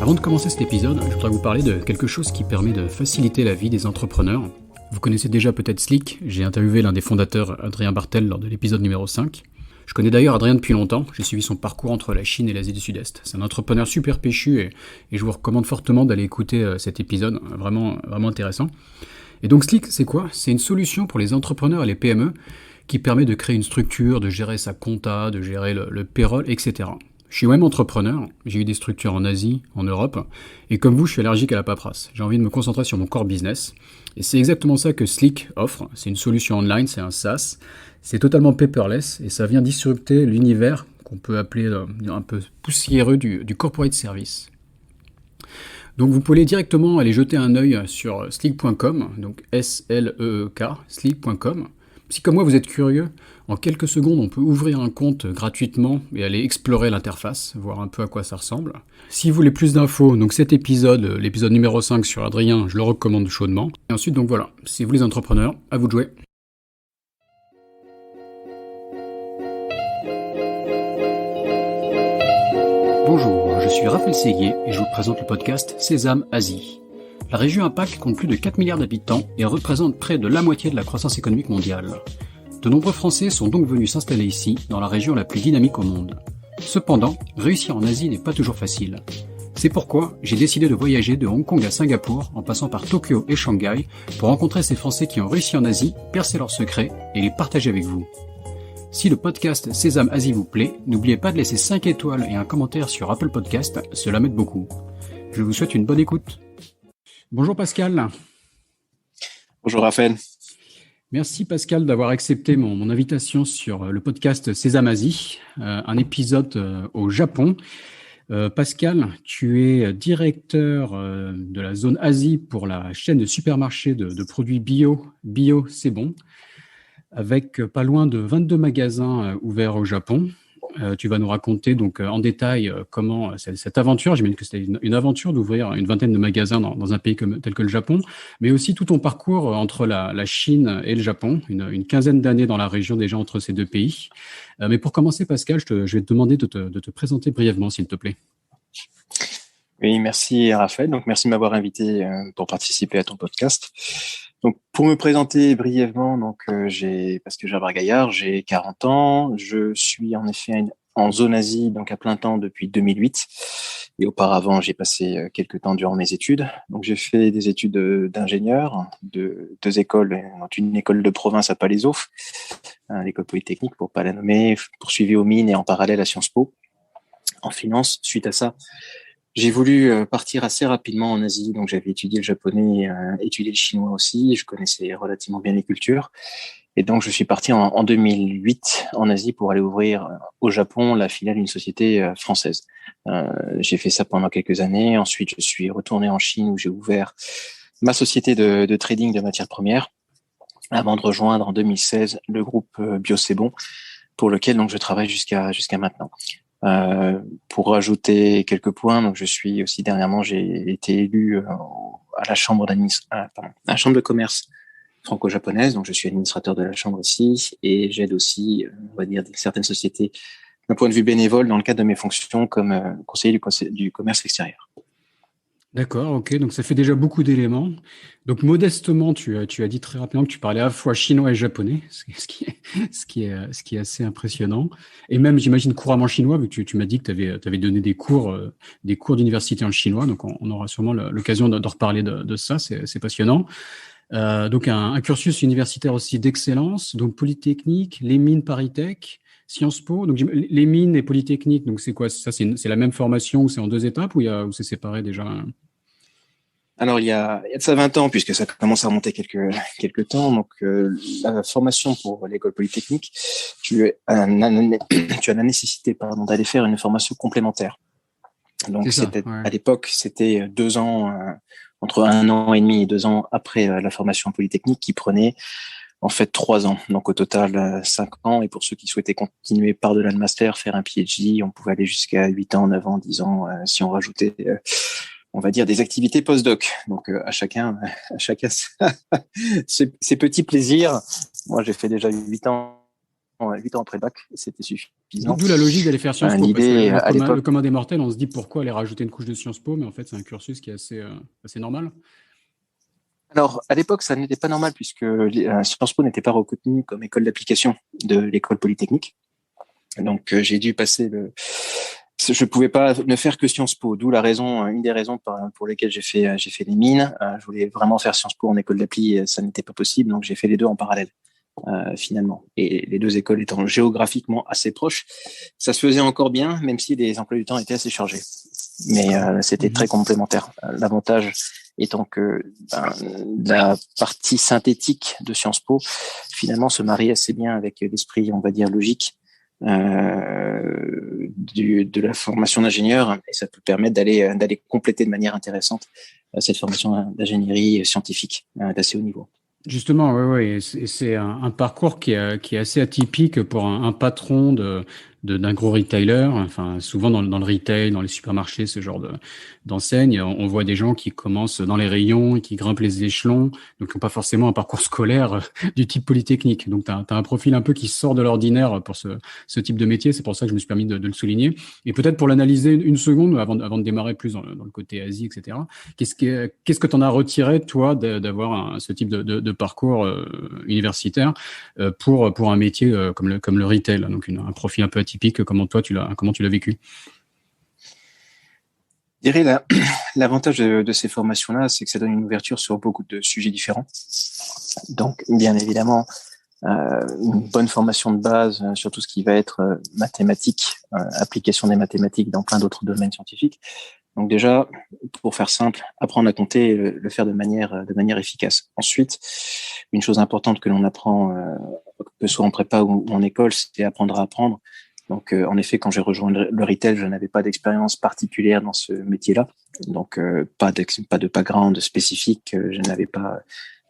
Avant de commencer cet épisode, je voudrais vous parler de quelque chose qui permet de faciliter la vie des entrepreneurs. Vous connaissez déjà peut-être Slick, j'ai interviewé l'un des fondateurs, Adrien Bartel, lors de l'épisode numéro 5. Je connais d'ailleurs Adrien depuis longtemps, j'ai suivi son parcours entre la Chine et l'Asie du Sud-Est. C'est un entrepreneur super péchu et je vous recommande fortement d'aller écouter cet épisode, vraiment intéressant. Et donc Slick, c'est quoi ? C'est une solution pour les entrepreneurs et les PME qui permet de créer une structure, de gérer sa compta, de gérer le payroll, etc. Je suis moi-même entrepreneur, j'ai eu des structures en Asie, en Europe, et comme vous, je suis allergique à la paperasse. J'ai envie de me concentrer sur mon core business, et c'est exactement ça que Slick offre. C'est une solution online, c'est un SaaS, c'est totalement paperless, et ça vient disrupter l'univers qu'on peut appeler un peu poussiéreux du corporate service. Donc vous pouvez directement aller jeter un œil sur slick.com, donc S-L-E-E-K, slick.com. Si comme moi vous êtes curieux, en quelques secondes on peut ouvrir un compte gratuitement et aller explorer l'interface, voir un peu à quoi ça ressemble. Si vous voulez plus d'infos, donc cet épisode, l'épisode numéro 5 sur Adrien, je le recommande chaudement. Et ensuite donc voilà, c'est vous les entrepreneurs, à vous de jouer. Bonjour, je suis Raphaël Séguier et je vous présente le podcast Sésame Asie. La région APAC compte plus de 4 milliards d'habitants et représente près de la moitié de la croissance économique mondiale. De nombreux Français sont donc venus s'installer ici, dans la région la plus dynamique au monde. Cependant, réussir en Asie n'est pas toujours facile. C'est pourquoi j'ai décidé de voyager de Hong Kong à Singapour, en passant par Tokyo et Shanghai, pour rencontrer ces Français qui ont réussi en Asie, percer leurs secrets et les partager avec vous. Si le podcast Sésame Asie vous plaît, n'oubliez pas de laisser 5 étoiles et un commentaire sur Apple Podcast, cela m'aide beaucoup. Je vous souhaite une bonne écoute. Bonjour Pascal. Bonjour Raphaël. Merci Pascal d'avoir accepté mon invitation sur le podcast Sésame Asie, un épisode au Japon. Pascal, tu es directeur de la zone Asie pour la chaîne de supermarchés de produits bio c'est bon, avec pas loin de 22 magasins ouverts au Japon. Tu vas nous raconter donc en détail comment cette aventure, j'imagine que c'était une aventure d'ouvrir une vingtaine de magasins dans un pays tel que le Japon, mais aussi tout ton parcours entre la Chine et le Japon, une quinzaine d'années dans la région déjà entre ces deux pays. Mais pour commencer, Pascal, je vais te demander de te présenter brièvement, s'il te plaît. Oui, merci Raphaël. Donc, merci de m'avoir invité pour participer à ton podcast. Donc, pour me présenter brièvement, parce que j'ai un gaillard, j'ai 40 ans. Je suis en effet en zone Asie, donc à plein temps depuis 2008. Et auparavant, j'ai passé quelques temps durant mes études. Donc, j'ai fait des études d'ingénieur, de 2 écoles, une école de province à Palaiseau, l'école polytechnique pour pas la nommer, poursuivi aux mines et en parallèle à Sciences Po, en finance. Suite à ça, j'ai voulu partir assez rapidement en Asie, donc j'avais étudié le japonais, étudié le chinois aussi, je connaissais relativement bien les cultures, et donc je suis parti en 2008 en Asie pour aller ouvrir au Japon la filiale d'une société française. J'ai fait ça pendant quelques années, ensuite je suis retourné en Chine où j'ai ouvert ma société de trading de matières premières, avant de rejoindre en 2016 le groupe Bio C'est Bon, pour lequel donc je travaille jusqu'à maintenant. Pour rajouter quelques points, donc je suis aussi dernièrement, j'ai été élu à la chambre la chambre de commerce franco-japonaise, donc je suis administrateur de la chambre ici et j'aide aussi, on va dire, certaines sociétés d'un point de vue bénévole dans le cadre de mes fonctions comme conseiller du commerce extérieur. D'accord, ok, donc ça fait déjà beaucoup d'éléments. Donc modestement, tu as dit très rapidement que tu parlais à la fois chinois et japonais, ce qui est assez impressionnant. Et même, j'imagine, couramment chinois, vu que tu m'as dit que tu avais donné des cours d'université en chinois, donc on aura sûrement l'occasion de reparler de ça, c'est passionnant. Donc un cursus universitaire aussi d'excellence, donc Polytechnique, les mines ParisTech, Sciences Po. Donc les mines et Polytechnique, donc c'est quoi ça? C'est la même formation ou c'est en 2 étapes ou c'est séparé déjà? Alors, il y a de ça 20 ans, puisque ça commence à remonter quelques temps. Donc, la formation pour l'école polytechnique, tu as la nécessité, d'aller faire une formation complémentaire. Donc, à l'époque, c'était 2 ans, entre 1 an et demi et 2 ans après la formation polytechnique, qui prenait en fait 3 ans. Donc, au total, 5 ans. Et pour ceux qui souhaitaient continuer par-delà le master, faire un PhD, on pouvait aller jusqu'à 8 ans, 9 ans, 10 ans, si on rajoutait on va dire des activités post-doc. Donc à chacun ses petits plaisirs. Moi, j'ai fait déjà 8 ans après le bac, c'était suffisant. D'où la logique d'aller faire Sciences Po. L'idée, Parce à que l'époque, le commun des mortels, on se dit pourquoi aller rajouter une couche de Sciences Po, mais en fait, c'est un cursus qui est assez normal. alors, à l'époque, ça n'était pas normal puisque Sciences Po n'était pas reconnue comme école d'application de l'école polytechnique. Donc, j'ai dû passer je pouvais pas ne faire que Sciences Po, d'où une des raisons pour lesquelles j'ai fait les mines. Je voulais vraiment faire Sciences Po en école d'appli, et ça n'était pas possible, donc j'ai fait les deux en parallèle. Finalement. Et les deux écoles étant géographiquement assez proches, ça se faisait encore bien, même si les emplois du temps étaient assez chargés. Mais c'était très complémentaire. L'avantage étant que la partie synthétique de Sciences Po, finalement, se marie assez bien avec l'esprit, on va dire, logique de la formation d'ingénieur, et ça peut permettre d'aller compléter de manière intéressante cette formation d'ingénierie scientifique d'assez haut niveau. Justement, oui. C'est un parcours qui est assez atypique pour un patron d'un gros retailer. Enfin, souvent dans le retail, dans les supermarchés, ce genre d'enseigne, on voit des gens qui commencent dans les rayons et qui grimpent les échelons, donc qui n'ont pas forcément un parcours scolaire du type polytechnique. Donc, tu as un profil un peu qui sort de l'ordinaire pour ce type de métier. C'est pour ça que je me suis permis de le souligner. Et peut-être pour l'analyser une seconde, avant de démarrer plus dans le côté Asie, etc. Qu'est-ce que tu en as retiré, toi, d'avoir ce type de parcours universitaire pour un métier comme le retail, donc un profil un peu atypique? Comment tu l'as vécu? Je dirais l'avantage de ces formations-là, c'est que ça donne une ouverture sur beaucoup de sujets différents. Donc, bien évidemment, une bonne formation de base sur tout ce qui va être mathématiques, application des mathématiques dans plein d'autres domaines scientifiques. Donc déjà, pour faire simple, apprendre à compter et le faire de manière efficace. Ensuite, une chose importante que l'on apprend, que ce soit en prépa ou en école, c'est apprendre à apprendre. Donc, en effet, quand j'ai rejoint le retail, je n'avais pas d'expérience particulière dans ce métier-là. Donc, pas de background spécifique. Je n'avais pas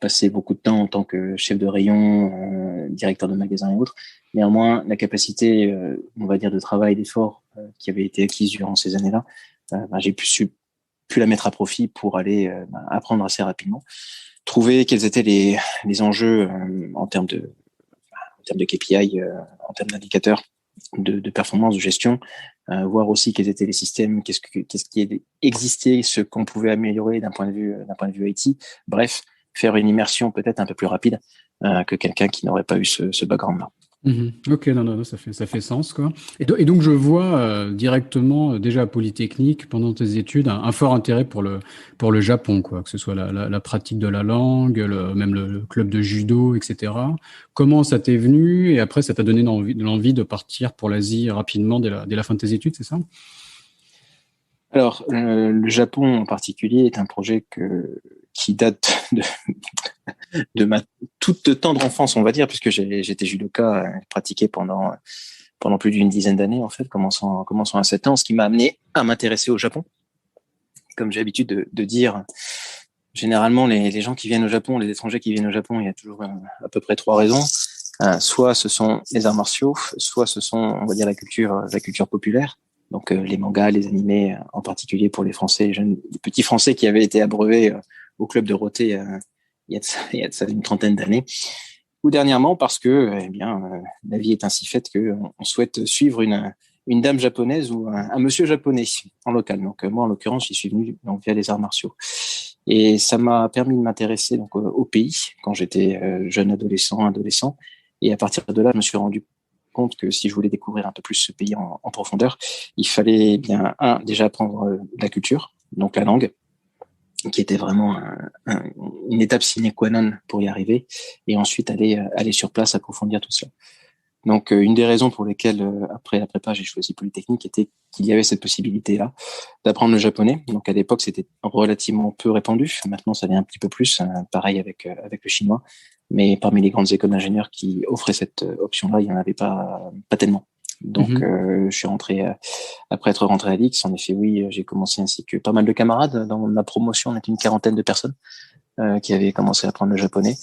passé beaucoup de temps en tant que chef de rayon, directeur de magasin et autres. Néanmoins, la capacité, on va dire, de travail, d'effort qui avait été acquise durant ces années-là, j'ai pu la mettre à profit pour aller apprendre assez rapidement, trouver quels étaient les enjeux en termes de KPI, en termes d'indicateurs de performance, de gestion, voir aussi quels étaient les systèmes, qu'est-ce qui existait, ce qu'on pouvait améliorer d'un point de vue IT. Bref, faire une immersion peut-être un peu plus rapide que quelqu'un qui n'aurait pas eu ce background-là. Ok, non, ça fait sens, quoi. Et donc je vois directement déjà à Polytechnique pendant tes études un fort intérêt pour le Japon, quoi, que ce soit la pratique de la langue, même le club de judo, etc. Comment ça t'est venu et après ça t'a donné l'envie de partir pour l'Asie rapidement dès la fin de tes études, c'est ça? Alors, le Japon en particulier est un projet qui date de ma toute tendre enfance, on va dire, puisque j'étais judoka, pratiqué pendant plus d'une dizaine d'années, en fait, commençant à 7 ans, ce qui m'a amené à m'intéresser au Japon. Comme j'ai l'habitude de dire, généralement, les gens qui viennent au Japon, les étrangers qui viennent au Japon, il y a toujours à peu près 3 raisons. Soit ce sont les arts martiaux, soit ce sont, on va dire, la culture populaire. Donc les mangas, les animés, en particulier pour les Français, les petits Français qui avaient été abreuvés au club de Dorothée il y a de ça une trentaine d'années. Ou dernièrement parce que la vie est ainsi faite qu'on souhaite suivre une dame japonaise ou un monsieur japonais en local. Donc moi, en l'occurrence, j'y suis venu donc via les arts martiaux. Et ça m'a permis de m'intéresser donc au pays quand j'étais jeune adolescent. Et à partir de là, je me suis rendu compte que si je voulais découvrir un peu plus ce pays en profondeur, il fallait bien déjà apprendre la culture, donc la langue, qui était vraiment une étape sine qua non pour y arriver, et ensuite aller sur place approfondir tout cela. Donc une des raisons pour lesquelles après la prépa j'ai choisi Polytechnique était qu'il y avait cette possibilité-là d'apprendre le japonais. Donc à l'époque c'était relativement peu répandu. Maintenant ça l'est un petit peu plus. Pareil avec le chinois. Mais parmi les grandes écoles d'ingénieurs qui offraient cette option-là, il n'y en avait pas tellement. Donc, je suis rentré, après être rentré à l'X, en effet, oui, j'ai commencé ainsi que pas mal de camarades. Dans ma promotion, on était une quarantaine de personnes qui avaient commencé à apprendre le japonais.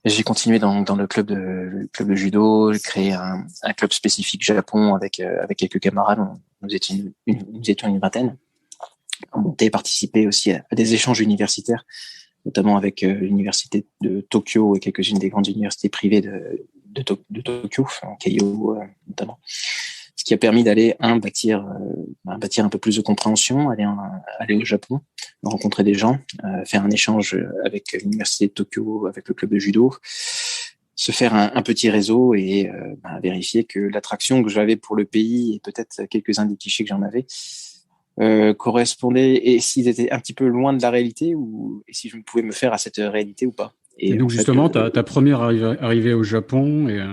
Et j'ai continué dans le club de judo, j'ai créé un club spécifique Japon avec quelques camarades. Nous étions une vingtaine. On montait et participait aussi à des échanges universitaires notamment avec l'université de Tokyo et quelques-unes des grandes universités privées de Tokyo, en Keio notamment. Ce qui a permis d'aller bâtir un peu plus de compréhension, aller au Japon, rencontrer des gens, faire un échange avec l'université de Tokyo, avec le club de judo, se faire un petit réseau et vérifier que l'attraction que j'avais pour le pays et peut-être quelques-uns des clichés que j'en avais correspondaient, et s'ils étaient un petit peu loin de la réalité et si je pouvais me faire à cette réalité ou pas. Et donc justement, ta première arrivée au Japon et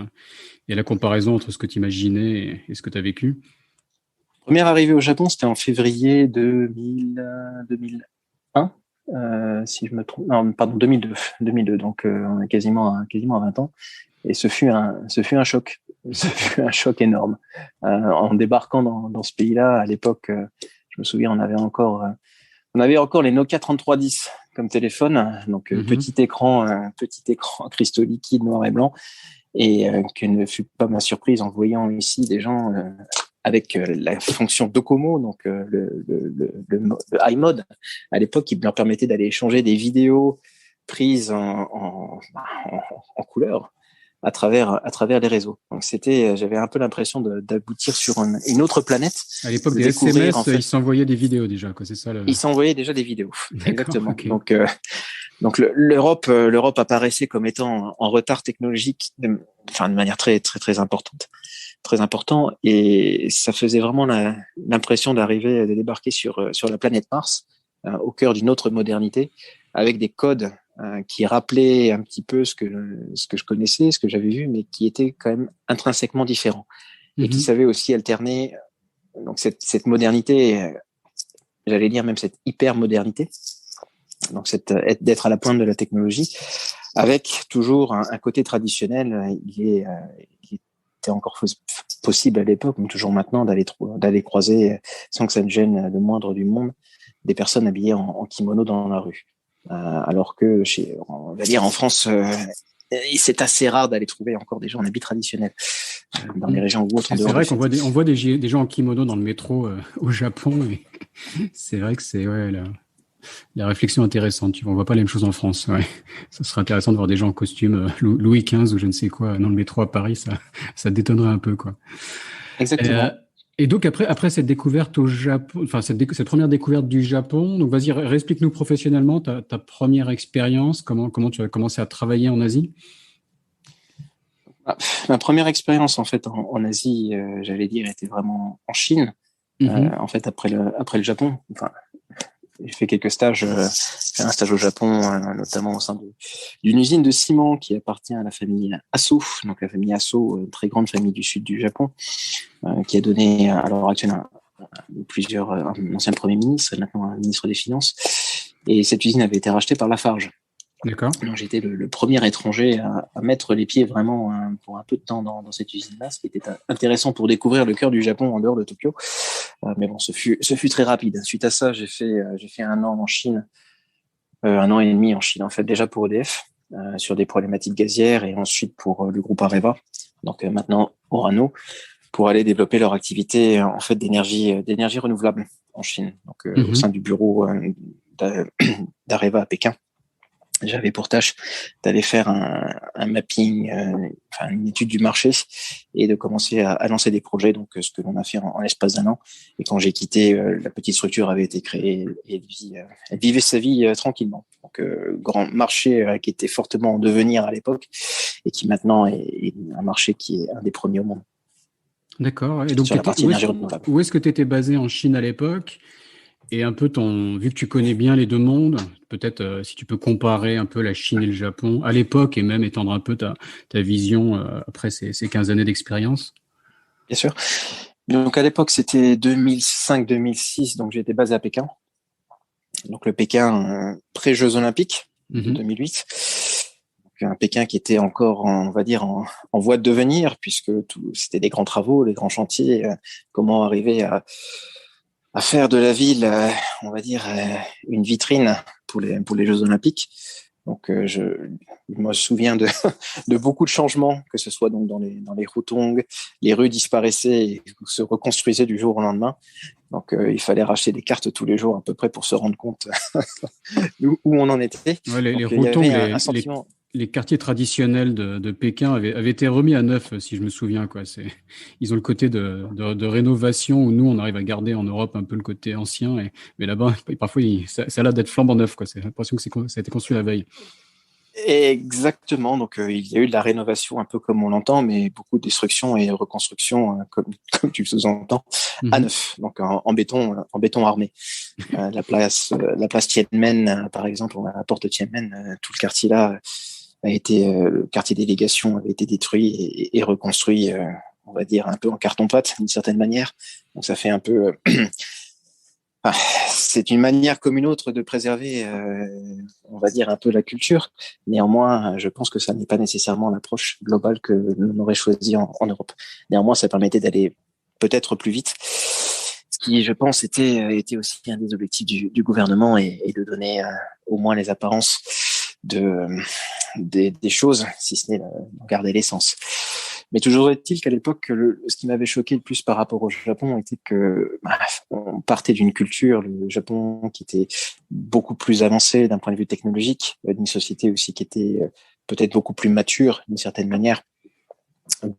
la comparaison entre ce que tu imaginais et ce que tu as vécu. Première arrivée au Japon, c'était en février 2001, si je me trompe. Non, pardon, 2002. Donc, on est quasiment à 20 ans. Et ce fut un choc. Ce fut un choc énorme. En débarquant dans ce pays-là, à l'époque, je me souviens, on avait encore les Nokia 3310 comme téléphone. Donc, petit écran cristaux liquides, noir et blanc. Et que ne fut pas ma surprise en voyant ici des gens avec la fonction Docomo, donc le iMode à l'époque, qui leur permettait d'aller échanger des vidéos prises en couleur à travers les réseaux. Donc j'avais un peu l'impression d'aboutir sur une autre planète. À l'époque des SMS, en fait, ils s'envoyaient des vidéos déjà, quoi, c'est ça. Ils s'envoyaient déjà des vidéos, exactement. Okay. Donc l'Europe apparaissait comme étant en retard technologique, de manière très très très importante, et ça faisait vraiment l'impression de débarquer sur la planète Mars, au cœur d'une autre modernité, avec des codes qui rappelaient un petit peu ce que je connaissais, ce que j'avais vu, mais qui étaient quand même intrinsèquement différents et qui savaient aussi alterner donc cette modernité, j'allais dire même cette hyper modernité. Donc d'être à la pointe de la technologie, avec toujours un côté traditionnel. Il était encore possible à l'époque, mais toujours maintenant, d'aller croiser, sans que ça ne gêne le moindre du monde, des personnes habillées en kimono dans la rue. Alors que on va dire en France, c'est assez rare d'aller trouver encore des gens en habits traditionnels dans les régions ou autres. C'est vrai qu'on voit des gens en kimono dans le métro au Japon. Et c'est vrai que c'est la réflexion intéressante. On voit pas les mêmes choses en France. Ouais. Ça serait intéressant de voir des gens en costume Louis XV ou je ne sais quoi dans le métro à Paris. Ça détonnerait un peu, quoi. Exactement. Et donc après cette découverte au Japon, enfin cette première découverte du Japon, donc vas-y, explique-nous professionnellement ta première expérience. Comment tu as commencé à travailler en Asie? Ma première expérience en fait en Asie, j'allais dire, était vraiment en Chine. En fait, après le Japon. Enfin, j'ai fait quelques stages. J'ai fait un stage au Japon, notamment au sein d'une usine de ciment qui appartient à la famille Asso. Donc la famille Asso, une très grande famille du sud du Japon, qui a donné à l'heure actuelle un ancien premier ministre et maintenant un ministre des Finances. Et cette usine avait été rachetée par Lafarge. D'accord. Donc j'étais le premier étranger à mettre les pieds vraiment pour un peu de temps dans cette usine-là, ce qui était intéressant pour découvrir le cœur du Japon en dehors de Tokyo. Mais bon, ce fut très rapide. Suite à ça, j'ai fait 1 an en Chine, 1 an et demi en Chine en fait, déjà pour EDF sur des problématiques gazières, et ensuite pour le groupe Areva, donc maintenant Orano, pour aller développer leur activité en fait d'énergie renouvelable en Chine. Donc au sein du bureau d'Areva à Pékin. J'avais pour tâche d'aller faire un mapping, une étude du marché, et de commencer à lancer des projets. Donc, ce que l'on a fait en l'espace d'1 an. Et quand j'ai quitté, la petite structure avait été créée et elle vivait sa vie tranquillement. Donc, grand marché qui était fortement en devenir à l'époque et qui maintenant est un marché qui est un des premiers au monde. D'accord. Et donc, sur la partie énergie renouvelable. Où est-ce que tu étais basé en Chine à l'époque? Et un peu vu que tu connais bien les deux mondes, peut-être si tu peux comparer un peu la Chine et le Japon à l'époque, et même étendre un peu ta vision après ces 15 années d'expérience. Bien sûr. Donc à l'époque, c'était 2005-2006, donc j'étais basé à Pékin. Donc le Pékin pré-Jeux Olympiques de 2008. Donc, un Pékin qui était encore, on va dire, en voie de devenir, puisque c'était des grands travaux, des grands chantiers. Comment arriver à faire de la ville, on va dire, une vitrine pour les Jeux Olympiques. Donc, je me souviens de beaucoup de changements, que ce soit donc dans les Hutong, les rues disparaissaient et se reconstruisaient du jour au lendemain. Donc, il fallait racheter des cartes tous les jours à peu près pour se rendre compte où on en était. Ouais, les Donc, il y Hutong, avait un sentiment. les quartiers traditionnels de Pékin avaient été remis à neuf, si je me souviens, quoi. Ils ont le côté de rénovation où nous, on arrive à garder en Europe un peu le côté ancien. Mais là-bas, parfois, ça a l'air d'être flambant neuf, quoi. C'est l'impression que ça a été construit la veille. Exactement. Donc, il y a eu de la rénovation un peu comme on l'entend, mais beaucoup de destruction et reconstruction, comme tu le sous-entends, à neuf. Donc, en béton armé. La place Tiananmen, par exemple, la porte de Tiananmen, tout le quartier là le quartier délégation avait été détruit et reconstruit, on va dire un peu en carton-pâte d'une certaine manière. Donc, ça fait un peu c'est une manière comme une autre de préserver, on va dire, un peu la culture. Néanmoins, je pense que ça n'est pas nécessairement l'approche globale que l'on aurait choisie en Europe. Néanmoins, ça permettait d'aller peut-être plus vite, ce qui, je pense, était aussi un des objectifs du gouvernement et de donner au moins les apparences des choses, si ce n'est de garder l'essence. Mais toujours est-il qu'à l'époque, ce qui m'avait choqué le plus par rapport au Japon était que on partait d'une culture, le Japon, qui était beaucoup plus avancé d'un point de vue technologique, d'une société aussi qui était peut-être beaucoup plus mature d'une certaine manière,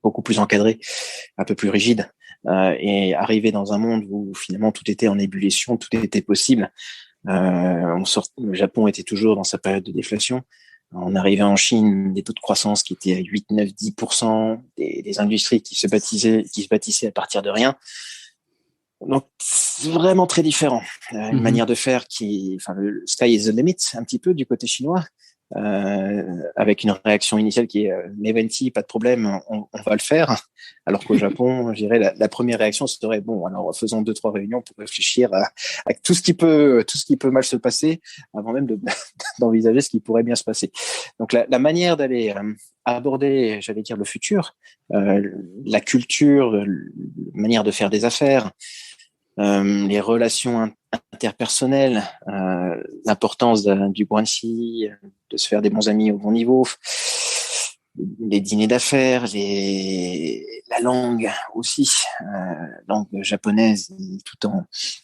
beaucoup plus encadrée, un peu plus rigide, et arriver dans un monde où finalement tout était en ébullition, tout était possible. Le Japon était toujours dans sa période de déflation. On arrivait en Chine, des taux de croissance qui étaient à 8, 9, 10%, des industries qui se bâtissaient à partir de rien. Donc, c'est vraiment très différent. Une manière de faire le sky is the limit, un petit peu du côté chinois, avec une réaction initiale qui est Meventi, pas de problème, on va le faire. Alors qu'au Japon, je dirais la première réaction serait bon, alors faisons 2-3 réunions pour réfléchir à tout ce qui peut mal se passer avant même d'envisager ce qui pourrait bien se passer. Donc la manière d'aller aborder, j'allais dire, le futur, la culture, la manière de faire des affaires, les relations interpersonnelles, l'importance du guanxi, de se faire des bons amis au bon niveau, les dîners d'affaires, la langue aussi, langue japonaise, tout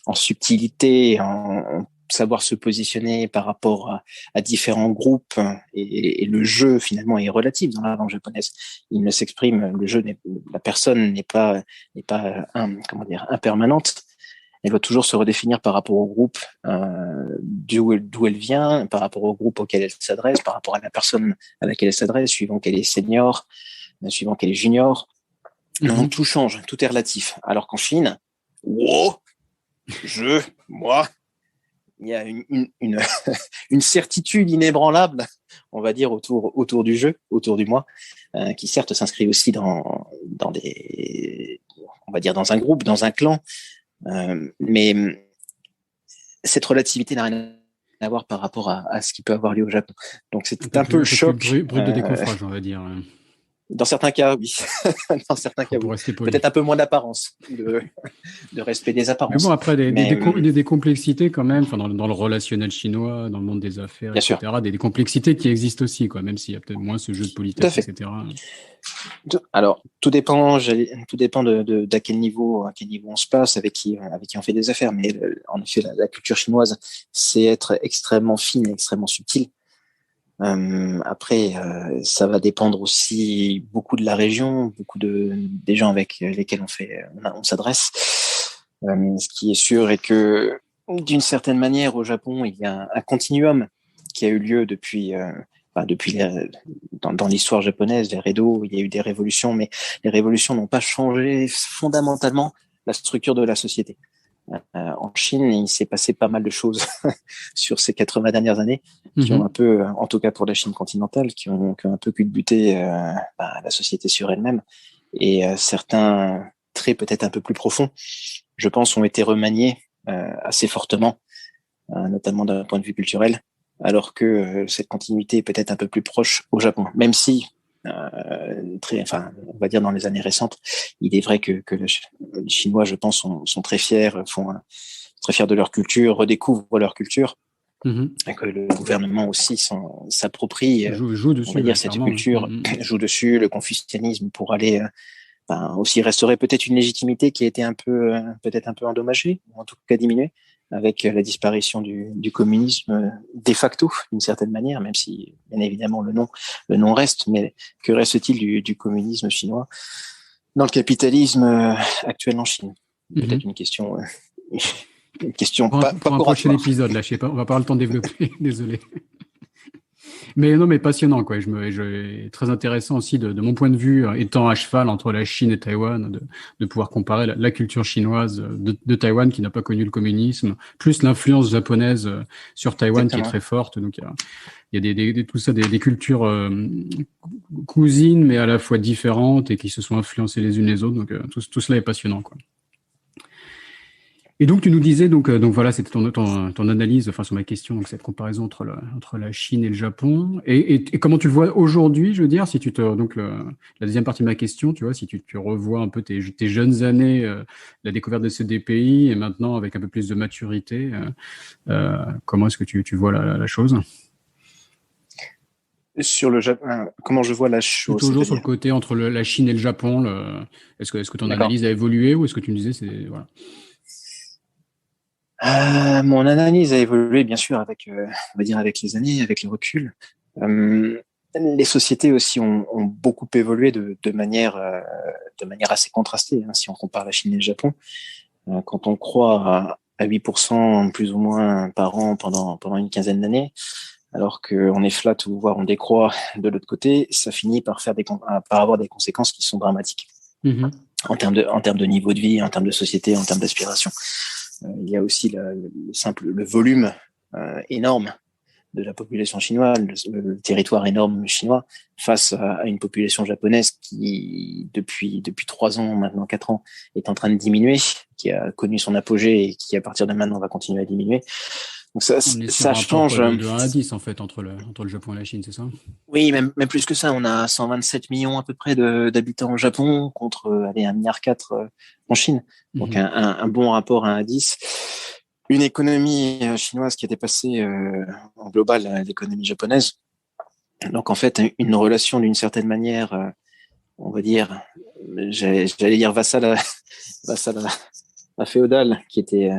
en subtilité, en savoir se positionner par rapport à différents groupes, et le jeu finalement est relatif dans la langue japonaise. Il ne s'exprime, la personne n'est pas impermanente. Elle doit toujours se redéfinir par rapport au groupe d'où elle vient, par rapport au groupe auquel elle s'adresse, par rapport à la personne à laquelle elle s'adresse, suivant qu'elle est senior, suivant qu'elle est junior. Donc tout change, tout est relatif. Alors qu'en Chine, moi, il y a une certitude inébranlable, on va dire, autour du jeu, autour du moi, qui certes s'inscrit aussi dans un groupe, dans un clan, mais cette relativité n'a rien à voir par rapport à ce qui peut avoir lieu au Japon. Donc c'est un peu le choc. Brut de décoffrage, on va dire. Dans certains cas, oui. Dans certains cas, oui. Peut-être un peu moins d'apparence, de respect des apparences. Mais bon, après, des complexités quand même, dans le relationnel chinois, dans le monde des affaires, bien etc. sûr. Des complexités qui existent aussi, quoi, même s'il y a peut-être moins ce jeu de politesse, etc. Alors, tout dépend d'à quel niveau on se passe, avec qui on fait des affaires. Mais en effet, la culture chinoise, c'est être extrêmement fine, extrêmement subtile. Après, ça va dépendre aussi beaucoup de la région, beaucoup des gens avec lesquels on s'adresse. Ce qui est sûr est que, d'une certaine manière, au Japon, il y a un continuum qui a eu lieu depuis dans l'histoire japonaise, les Edo, il y a eu des révolutions, mais les révolutions n'ont pas changé fondamentalement la structure de la société. En Chine, il s'est passé pas mal de choses sur ces 80 dernières années qui ont un peu, en tout cas pour la Chine continentale, qui ont un peu culbuté la société sur elle-même. Et certains traits peut-être un peu plus profonds, je pense, ont été remaniés assez fortement, notamment d'un point de vue culturel, alors que cette continuité est peut-être un peu plus proche au Japon, même si on va dire dans les années récentes, il est vrai que les Chinois, je pense, sont très fiers, très fiers de leur culture, redécouvrent leur culture. et que le gouvernement aussi s'approprie, joue dessus, on va dire, cette culture, joue dessus, le confucianisme pour aller aussi restaurer peut-être une légitimité qui a été peut-être un peu endommagée, ou en tout cas diminuée, avec la disparition du communisme de facto, d'une certaine manière, même si, bien évidemment, le nom reste, mais que reste-t-il du communisme chinois dans le capitalisme actuel en Chine? Peut-être une question pour un prochain épisode, là, je sais pas, on va pas avoir le temps de développer, désolé. Mais non, mais passionnant, quoi. Très intéressant aussi de mon point de vue, étant à cheval entre la Chine et Taïwan, de pouvoir comparer la culture chinoise de Taïwan qui n'a pas connu le communisme, plus l'influence japonaise sur Taïwan. Exactement. Qui est très forte. Donc il y a tout ça, des cultures cousines, mais à la fois différentes et qui se sont influencées les unes les autres. Donc tout cela est passionnant, quoi. Et donc tu nous disais donc voilà, c'était ton analyse, enfin sur ma question, donc cette comparaison entre la Chine et le Japon, et comment tu le vois aujourd'hui, je veux dire, si tu te la deuxième partie de ma question, tu vois, si tu revois un peu tes jeunes années, la découverte de ces deux pays, et maintenant avec un peu plus de maturité, comment est-ce que tu vois la chose? Sur le Japon, comment je vois la chose? Toujours sur le côté entre la Chine et le Japon, est-ce que ton analyse a évolué, ou est-ce que tu me disais c'est voilà? Mon analyse a évolué, bien sûr, on va dire avec les années, avec le recul. Les sociétés aussi ont beaucoup évolué de manière assez contrastée, hein, si on compare la Chine et le Japon. Quand on croît à 8% plus ou moins par an pendant une 15aine d'années, alors qu'on est flat ou voire on décroît de l'autre côté, ça finit par avoir des conséquences qui sont dramatiques en termes de niveau de vie, en termes de société, en termes d'aspiration. Il y a aussi le volume énorme de la population chinoise, le territoire énorme chinois face à une population japonaise qui, depuis 3 ans, maintenant 4 ans, est en train de diminuer, qui a connu son apogée et qui, à partir de maintenant, va continuer à diminuer. Donc ça change. De 1 à 10, en fait, entre le Japon et la Chine, c'est ça? Oui, même plus que ça. On a 127 millions à peu près d'habitants au Japon contre 1,4 milliard en Chine. Donc un bon rapport à 1 à 10. Une économie chinoise qui a dépassé en global l'économie japonaise. Donc en fait, une relation d'une certaine manière, on va dire, j'allais dire vassal à féodale, qui était,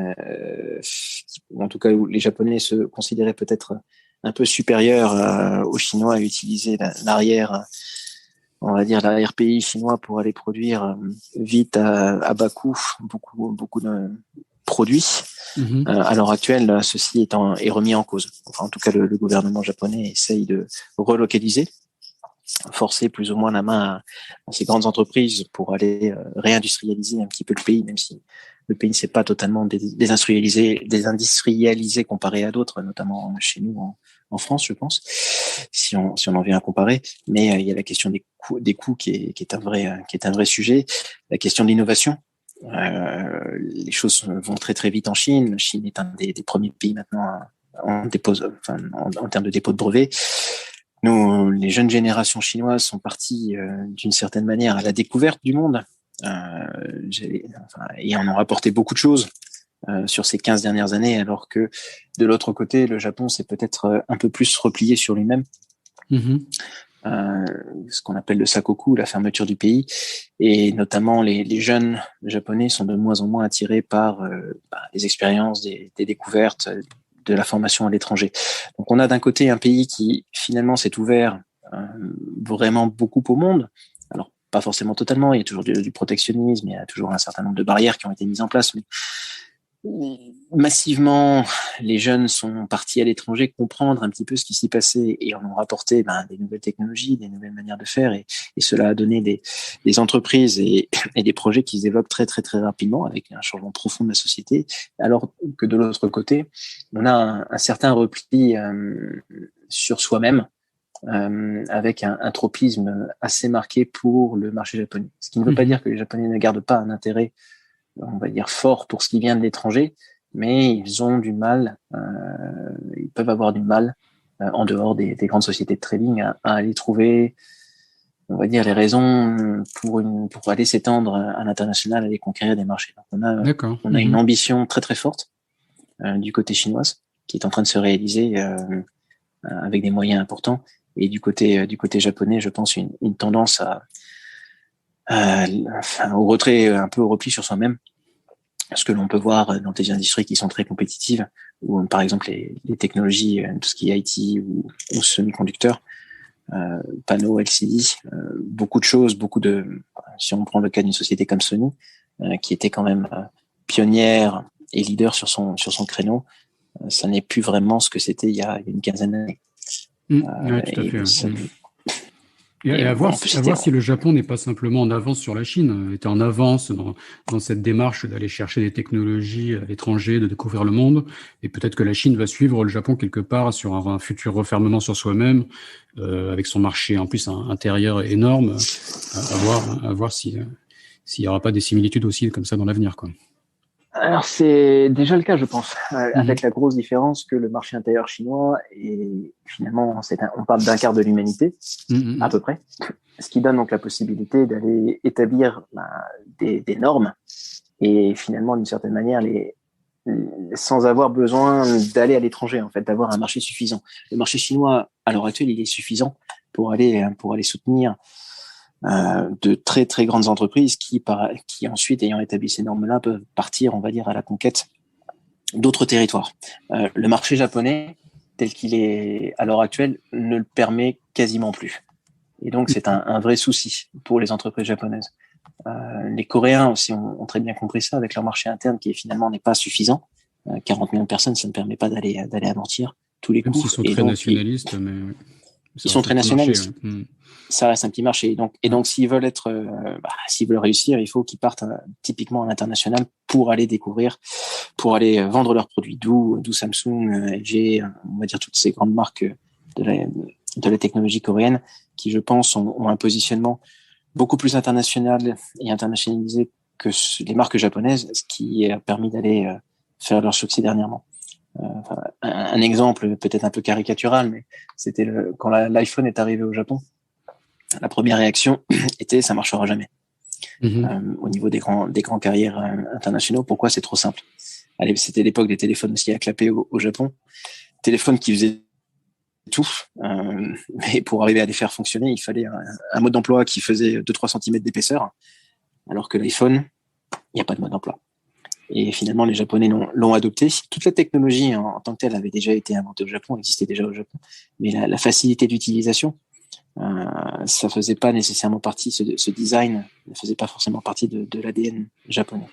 en tout cas, où les Japonais se considéraient peut-être un peu supérieurs aux Chinois à utiliser on va dire l'arrière-pays chinois pour aller produire vite à bas coût beaucoup de produits. À l'heure actuelle, ceci est remis en cause. Enfin, en tout cas, le gouvernement japonais essaye de relocaliser, forcer plus ou moins la main à ces grandes entreprises pour aller réindustrialiser un petit peu le pays, même si le pays ne s'est pas totalement désindustrialisé comparé à d'autres, notamment chez nous en France, je pense, si on en vient à comparer. Mais il y a la question des coûts qui est un vrai sujet, la question de l'innovation. Les choses vont très très vite en Chine. La Chine est un des premiers pays maintenant en termes de dépôt de brevets. Nous, les jeunes générations chinoises sont parties d'une certaine manière à la découverte du monde et en ont rapporté beaucoup de choses sur ces 15 dernières années, alors que de l'autre côté, le Japon s'est peut-être un peu plus replié sur lui-même. Ce qu'on appelle le sakoku, la fermeture du pays, et notamment les jeunes japonais sont de moins en moins attirés par les expériences, des découvertes, de la formation à l'étranger. Donc on a d'un côté un pays qui finalement s'est ouvert vraiment beaucoup au monde. Alors pas forcément totalement, il y a toujours du protectionnisme, il y a toujours un certain nombre de barrières qui ont été mises en place, mais massivement, les jeunes sont partis à l'étranger comprendre un petit peu ce qui s'y passait et en ont rapporté des nouvelles technologies, des nouvelles manières de faire, et cela a donné des entreprises et des projets qui se développent très très très rapidement avec un changement profond de la société, alors que de l'autre côté, on a un certain repli sur soi-même, avec un tropisme assez marqué pour le marché japonais. Ce qui ne veut pas dire que les Japonais ne gardent pas un intérêt, on va dire, fort pour ce qui vient de l'étranger, mais ils ont du mal, ils peuvent avoir du mal en dehors des grandes sociétés de trading à aller trouver, on va dire, les raisons pour aller s'étendre à l'international, aller conquérir des marchés. Donc on a une ambition très très forte du côté chinoise, est en train de se réaliser avec des moyens importants. Et du côté japonais, je pense une tendance au retrait, un peu au repli sur soi-même. Ce que l'on peut voir dans des industries qui sont très compétitives, ou par exemple les technologies, tout ce qui est IT ou semi-conducteurs, panneaux LCD, beaucoup de choses, si on prend le cas d'une société comme Sony, qui était quand même pionnière et leader sur son créneau, ça n'est plus vraiment ce que c'était il y a une quinzaine d'années. Oui, tout à fait. Et à voir si le Japon n'est pas simplement en avance sur la Chine, était en avance dans cette démarche d'aller chercher des technologies à l'étranger, de découvrir le monde, et peut-être que la Chine va suivre le Japon quelque part sur un futur refermement sur soi-même, avec son marché en plus intérieur énorme, à voir s'il y aura pas des similitudes aussi comme ça dans l'avenir, quoi. Alors, c'est déjà le cas, je pense, avec la grosse différence que le marché intérieur chinois est finalement, on parle d'un quart de l'humanité, à peu près, ce qui donne donc la possibilité d'aller établir des normes et finalement, d'une certaine manière, sans avoir besoin d'aller à l'étranger, en fait, d'avoir un marché suffisant. Le marché chinois, à l'heure actuelle, il est suffisant pour aller soutenir de très très grandes entreprises qui ensuite, ayant établi ces normes-là, peuvent partir, on va dire, à la conquête d'autres territoires. Le marché japonais, tel qu'il est à l'heure actuelle, ne le permet quasiment plus. Et donc, c'est un vrai souci pour les entreprises japonaises. Les Coréens aussi ont très bien compris ça avec leur marché interne qui finalement n'est pas suffisant. 40 millions de personnes, ça ne permet pas d'aller amortir tous les coûts. Même s'ils sont très nationalistes, mais ils sont très nationalistes. Ça reste un petit marché. Et donc, s'ils veulent réussir, il faut qu'ils partent typiquement à l'international pour aller découvrir, pour aller vendre leurs produits. D'où Samsung, LG, on va dire toutes ces grandes marques de la technologie coréenne qui, je pense, ont un positionnement beaucoup plus international et internationalisé que les marques japonaises, ce qui a permis d'aller faire leur succès dernièrement. Un exemple peut-être un peu caricatural, mais c'était quand l'iPhone est arrivé au Japon. La première réaction était ça marchera jamais. Au niveau des grands carrières internationaux. Pourquoi? C'est trop simple. Allez, c'était l'époque des téléphones aussi à clapper au Japon. Téléphones qui faisaient tout, mais pour arriver à les faire fonctionner, il fallait un mode d'emploi qui faisait 2-3 cm d'épaisseur, alors que l'iPhone, il n'y a pas de mode d'emploi. Et finalement, les Japonais l'ont adopté. Toute la technologie en tant que telle avait déjà été inventée au Japon, existait déjà au Japon, mais la facilité d'utilisation, ça faisait pas nécessairement partie, ce design ne faisait pas forcément partie de l'ADN japonais.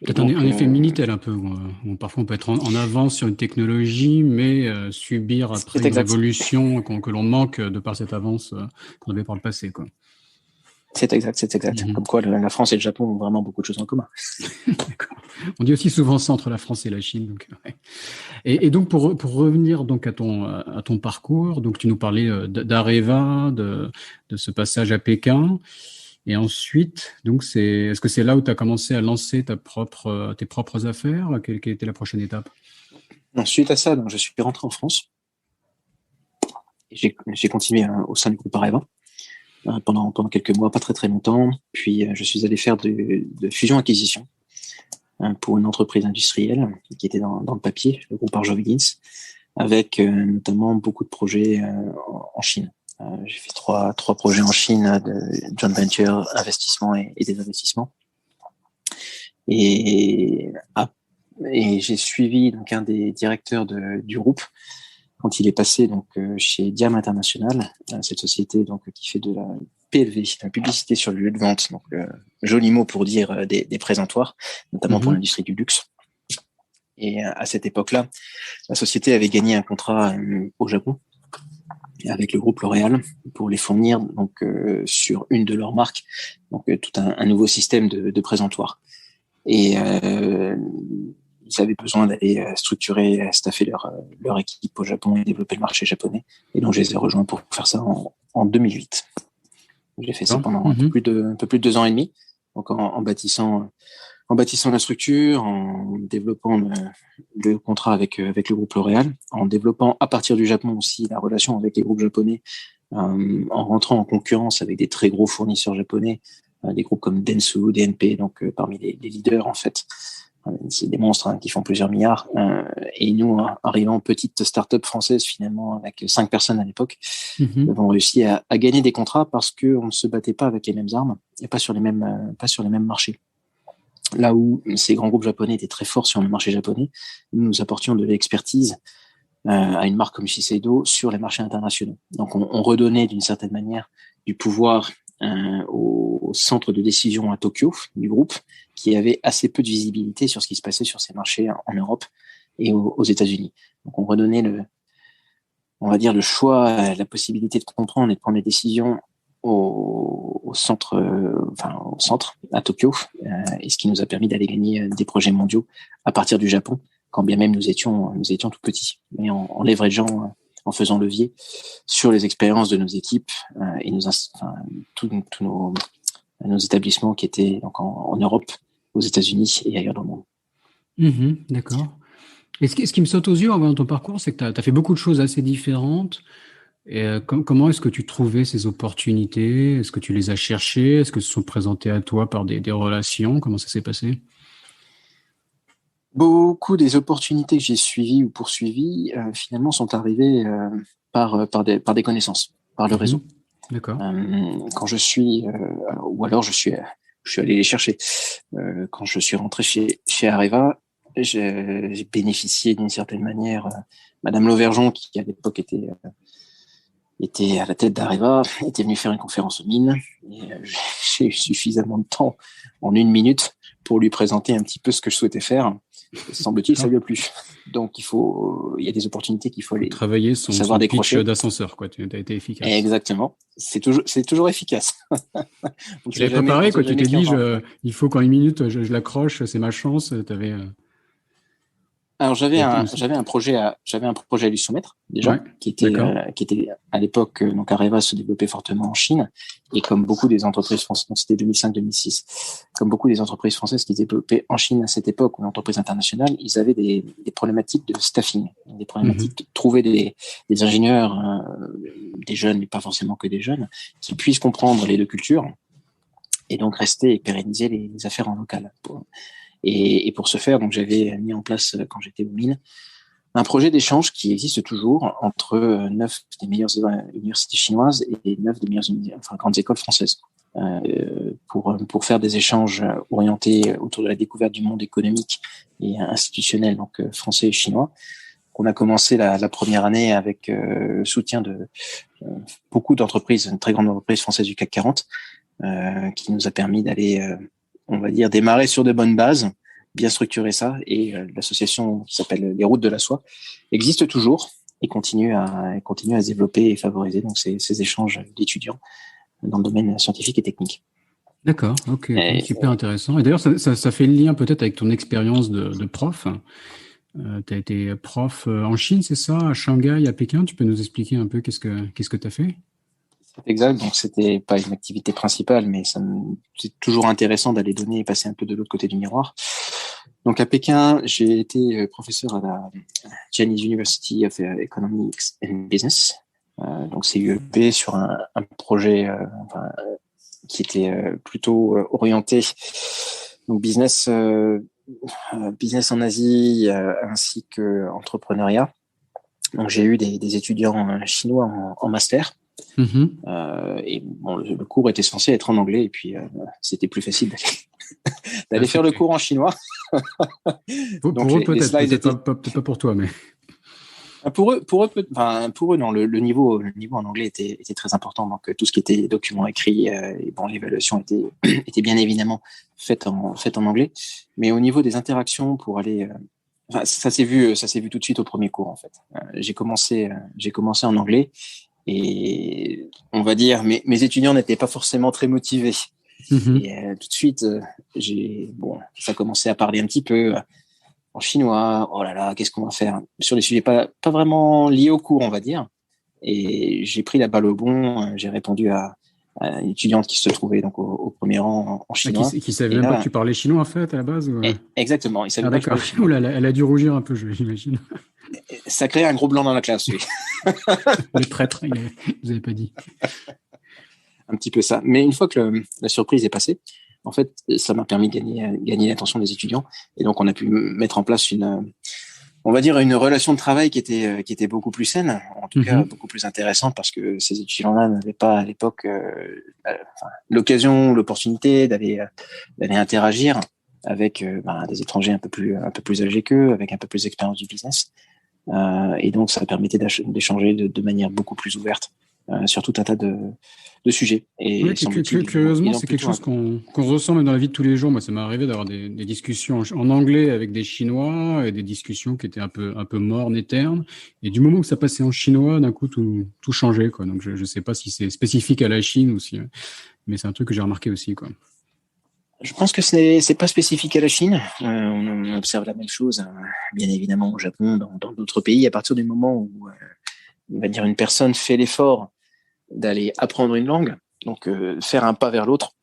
Peut-être un effet Minitel un peu, où parfois on peut être en avance sur une technologie, mais subir après une révolution que l'on manque de par cette avance qu'on avait par le passé, quoi. C'est exact. Comme quoi, la France et le Japon ont vraiment beaucoup de choses en commun. D'accord. On dit aussi souvent ça entre la France et la Chine. Donc, ouais. Et donc, pour revenir donc à ton parcours, donc tu nous parlais d'Areva, de ce passage à Pékin. Et ensuite, donc est-ce que c'est là où tu as commencé à lancer tes propres affaires? Quelle était la prochaine étape? Ensuite à ça, donc, je suis rentré en France. Et j'ai continué au sein du groupe Areva pendant quelques mois, pas très très longtemps. Puis je suis allé faire de fusion-acquisition pour une entreprise industrielle qui était dans le papier, le groupe Arjowiggins, avec notamment beaucoup de projets en Chine. J'ai fait trois projets en Chine de joint venture, investissement et des investissements. Et j'ai suivi donc un des directeurs du groupe quand il est passé donc chez Diam International, cette société donc qui fait de la PLV, la publicité sur le lieu de vente, donc joli mot pour dire des présentoirs, notamment pour l'industrie du luxe. Et à cette époque-là, la société avait gagné un contrat au Japon avec le groupe L'Oréal pour les fournir donc sur une de leurs marques, donc tout un nouveau système de présentoir. Et ils avaient besoin d'aller structurer, staffer leur équipe au Japon et développer le marché japonais. Et donc, je les ai rejoints pour faire ça en 2008. J'ai fait ça pendant un peu plus de 2 ans et demi. Donc, en bâtissant la structure, en développant le contrat avec le groupe L'Oréal, en développant à partir du Japon aussi la relation avec les groupes japonais, en rentrant en concurrence avec des très gros fournisseurs japonais, des groupes comme Dentsu, DNP, donc parmi les leaders en fait, c'est des monstres qui font plusieurs milliards. Et nous, arrivant petite start-up française finalement avec 5 personnes à l'époque, avons réussi à gagner des contrats parce qu'on ne se battait pas avec les mêmes armes et pas sur les mêmes marchés. Là où ces grands groupes japonais étaient très forts sur le marché japonais, nous apportions de l'expertise à une marque comme Shiseido sur les marchés internationaux. Donc on redonnait d'une certaine manière du pouvoir au centre de décision à Tokyo du groupe, qui avait assez peu de visibilité sur ce qui se passait sur ces marchés en Europe et aux États-Unis. Donc on redonnait on va dire le choix, la possibilité de comprendre et de prendre des décisions au centre à Tokyo, et ce qui nous a permis d'aller gagner des projets mondiaux à partir du Japon, quand bien même nous étions tout petits, mais en leverageant, en faisant levier sur les expériences de nos équipes et tous nos établissements qui étaient donc en Europe, aux États-Unis et ailleurs dans le monde. D'accord. Et ce qui me saute aux yeux en voyant ton parcours, c'est que tu as fait beaucoup de choses assez différentes. Et comment est-ce que tu trouvais ces opportunités? Est-ce que tu les as cherchées? Est-ce que se sont présentées à toi par des relations? Comment ça s'est passé? Beaucoup des opportunités que j'ai suivies ou poursuivies, finalement, sont arrivées par des connaissances, par le réseau. D'accord. Quand je suis, je suis allé les chercher. Quand je suis rentré chez Areva, j'ai bénéficié d'une certaine manière. Madame Lauvergeon, qui à l'époque était à la tête d'Areva, était venue faire une conférence aux mines. Et j'ai eu suffisamment de temps, en 1 minute, pour lui présenter un petit peu ce que je souhaitais faire. Semble-t-il, ça lui a plu. Donc, il y a des opportunités qu'il faut aller travailler son pitch d'ascenseur, quoi. Tu as été efficace. Exactement. C'est toujours efficace. Tu l'avais préparé, quoi. Tu t'es dit, il faut qu'en 1 minute, je l'accroche, c'est ma chance. T'avais. Alors j'avais un projet à lui soumettre déjà, ouais, qui était à l'époque, donc Areva se développait fortement en Chine, et comme beaucoup des entreprises françaises, donc c'était 2005-2006, comme beaucoup des entreprises françaises qui se développaient en Chine à cette époque, ou l'entreprise internationale, ils avaient des problématiques de staffing, des problématiques de trouver des ingénieurs, des jeunes, mais pas forcément que des jeunes, qui puissent comprendre les deux cultures et donc rester et pérenniser les affaires en local. Et pour ce faire, donc j'avais mis en place, quand j'étais aux mines, un projet d'échange qui existe toujours entre 9 des meilleures universités chinoises et 9 des meilleures grandes écoles françaises, pour faire des échanges orientés autour de la découverte du monde économique et institutionnel, donc français et chinois. On a commencé la première année avec le soutien de beaucoup d'entreprises, une très grande entreprise française du CAC 40, qui nous a permis d'aller on va dire, démarrer sur de bonnes bases, bien structurer ça. Et l'association qui s'appelle Les Routes de la Soie existe toujours et continue à se développer et favoriser donc ces échanges d'étudiants dans le domaine scientifique et technique. D'accord, ok, super intéressant. Et d'ailleurs, ça fait le lien peut-être avec ton expérience de prof. Tu as été prof en Chine, c'est ça, à Shanghai, à Pékin. Tu peux nous expliquer un peu qu'est-ce que tu as fait? Exact, donc c'était pas une activité principale, mais c'est toujours intéressant d'aller donner et passer un peu de l'autre côté du miroir. Donc à Pékin, j'ai été professeur à la Chinese University of Economics and Business, donc c'est UEP, sur un projet qui était plutôt orienté donc business en Asie ainsi que entrepreneuriat. Donc j'ai eu des étudiants chinois en master. Et bon, le cours était censé être en anglais, et puis c'était plus facile d'aller faire le cours en chinois. Pour eux peut-être pas pour toi, mais pour eux non, le niveau en anglais était très important, donc tout ce qui était documents écrits, et bon, l'évaluation était bien évidemment faite en anglais, mais au niveau des interactions pour aller ça s'est vu tout de suite au premier cours en fait. J'ai commencé en anglais. Et on va dire, mes étudiants n'étaient pas forcément très motivés. Et tout de suite, ça commençait à parler un petit peu en chinois. Oh là là, qu'est-ce qu'on va faire sur des sujets pas vraiment liés au cours, on va dire. Et j'ai pris la balle au bon. J'ai répondu à une étudiante qui se trouvait donc au premier rang en chinois. Qui savait même pas que tu parlais chinois en fait à la base, ou... Exactement. Il savait pas que je parlais chinois. Oula, elle a dû rougir un peu, j'imagine. Ça crée un gros blanc dans la classe, oui. Le traître, vous avez pas dit. Un petit peu ça. Mais une fois que la surprise est passée, en fait, ça m'a permis de gagner l'attention des étudiants. Et donc, on a pu mettre en place on va dire, une relation de travail qui était beaucoup plus saine, en tout cas beaucoup plus intéressante, parce que ces étudiants-là n'avaient pas à l'époque l'occasion, l'opportunité d'aller interagir avec des étrangers un peu plus âgés qu'eux, avec un peu plus d'expérience du business. Et donc, ça permettait d'échanger de manière beaucoup plus ouverte sur tout un tas de sujets. Et curieusement, c'est quelque chose qu'on ressent même dans la vie de tous les jours. Moi, ça m'est arrivé d'avoir des discussions en anglais avec des Chinois et des discussions qui étaient un peu mornes et ternes. Et du moment que ça passait en chinois, d'un coup, tout changeait, quoi. Donc, je sais pas si c'est spécifique à la Chine ou si, mais c'est un truc que j'ai remarqué aussi, quoi. Je pense que c'est pas spécifique à la Chine. On observe la même chose, bien évidemment, au Japon, dans d'autres pays. À partir du moment où, on va dire, une personne fait l'effort d'aller apprendre une langue, donc faire un pas vers l'autre,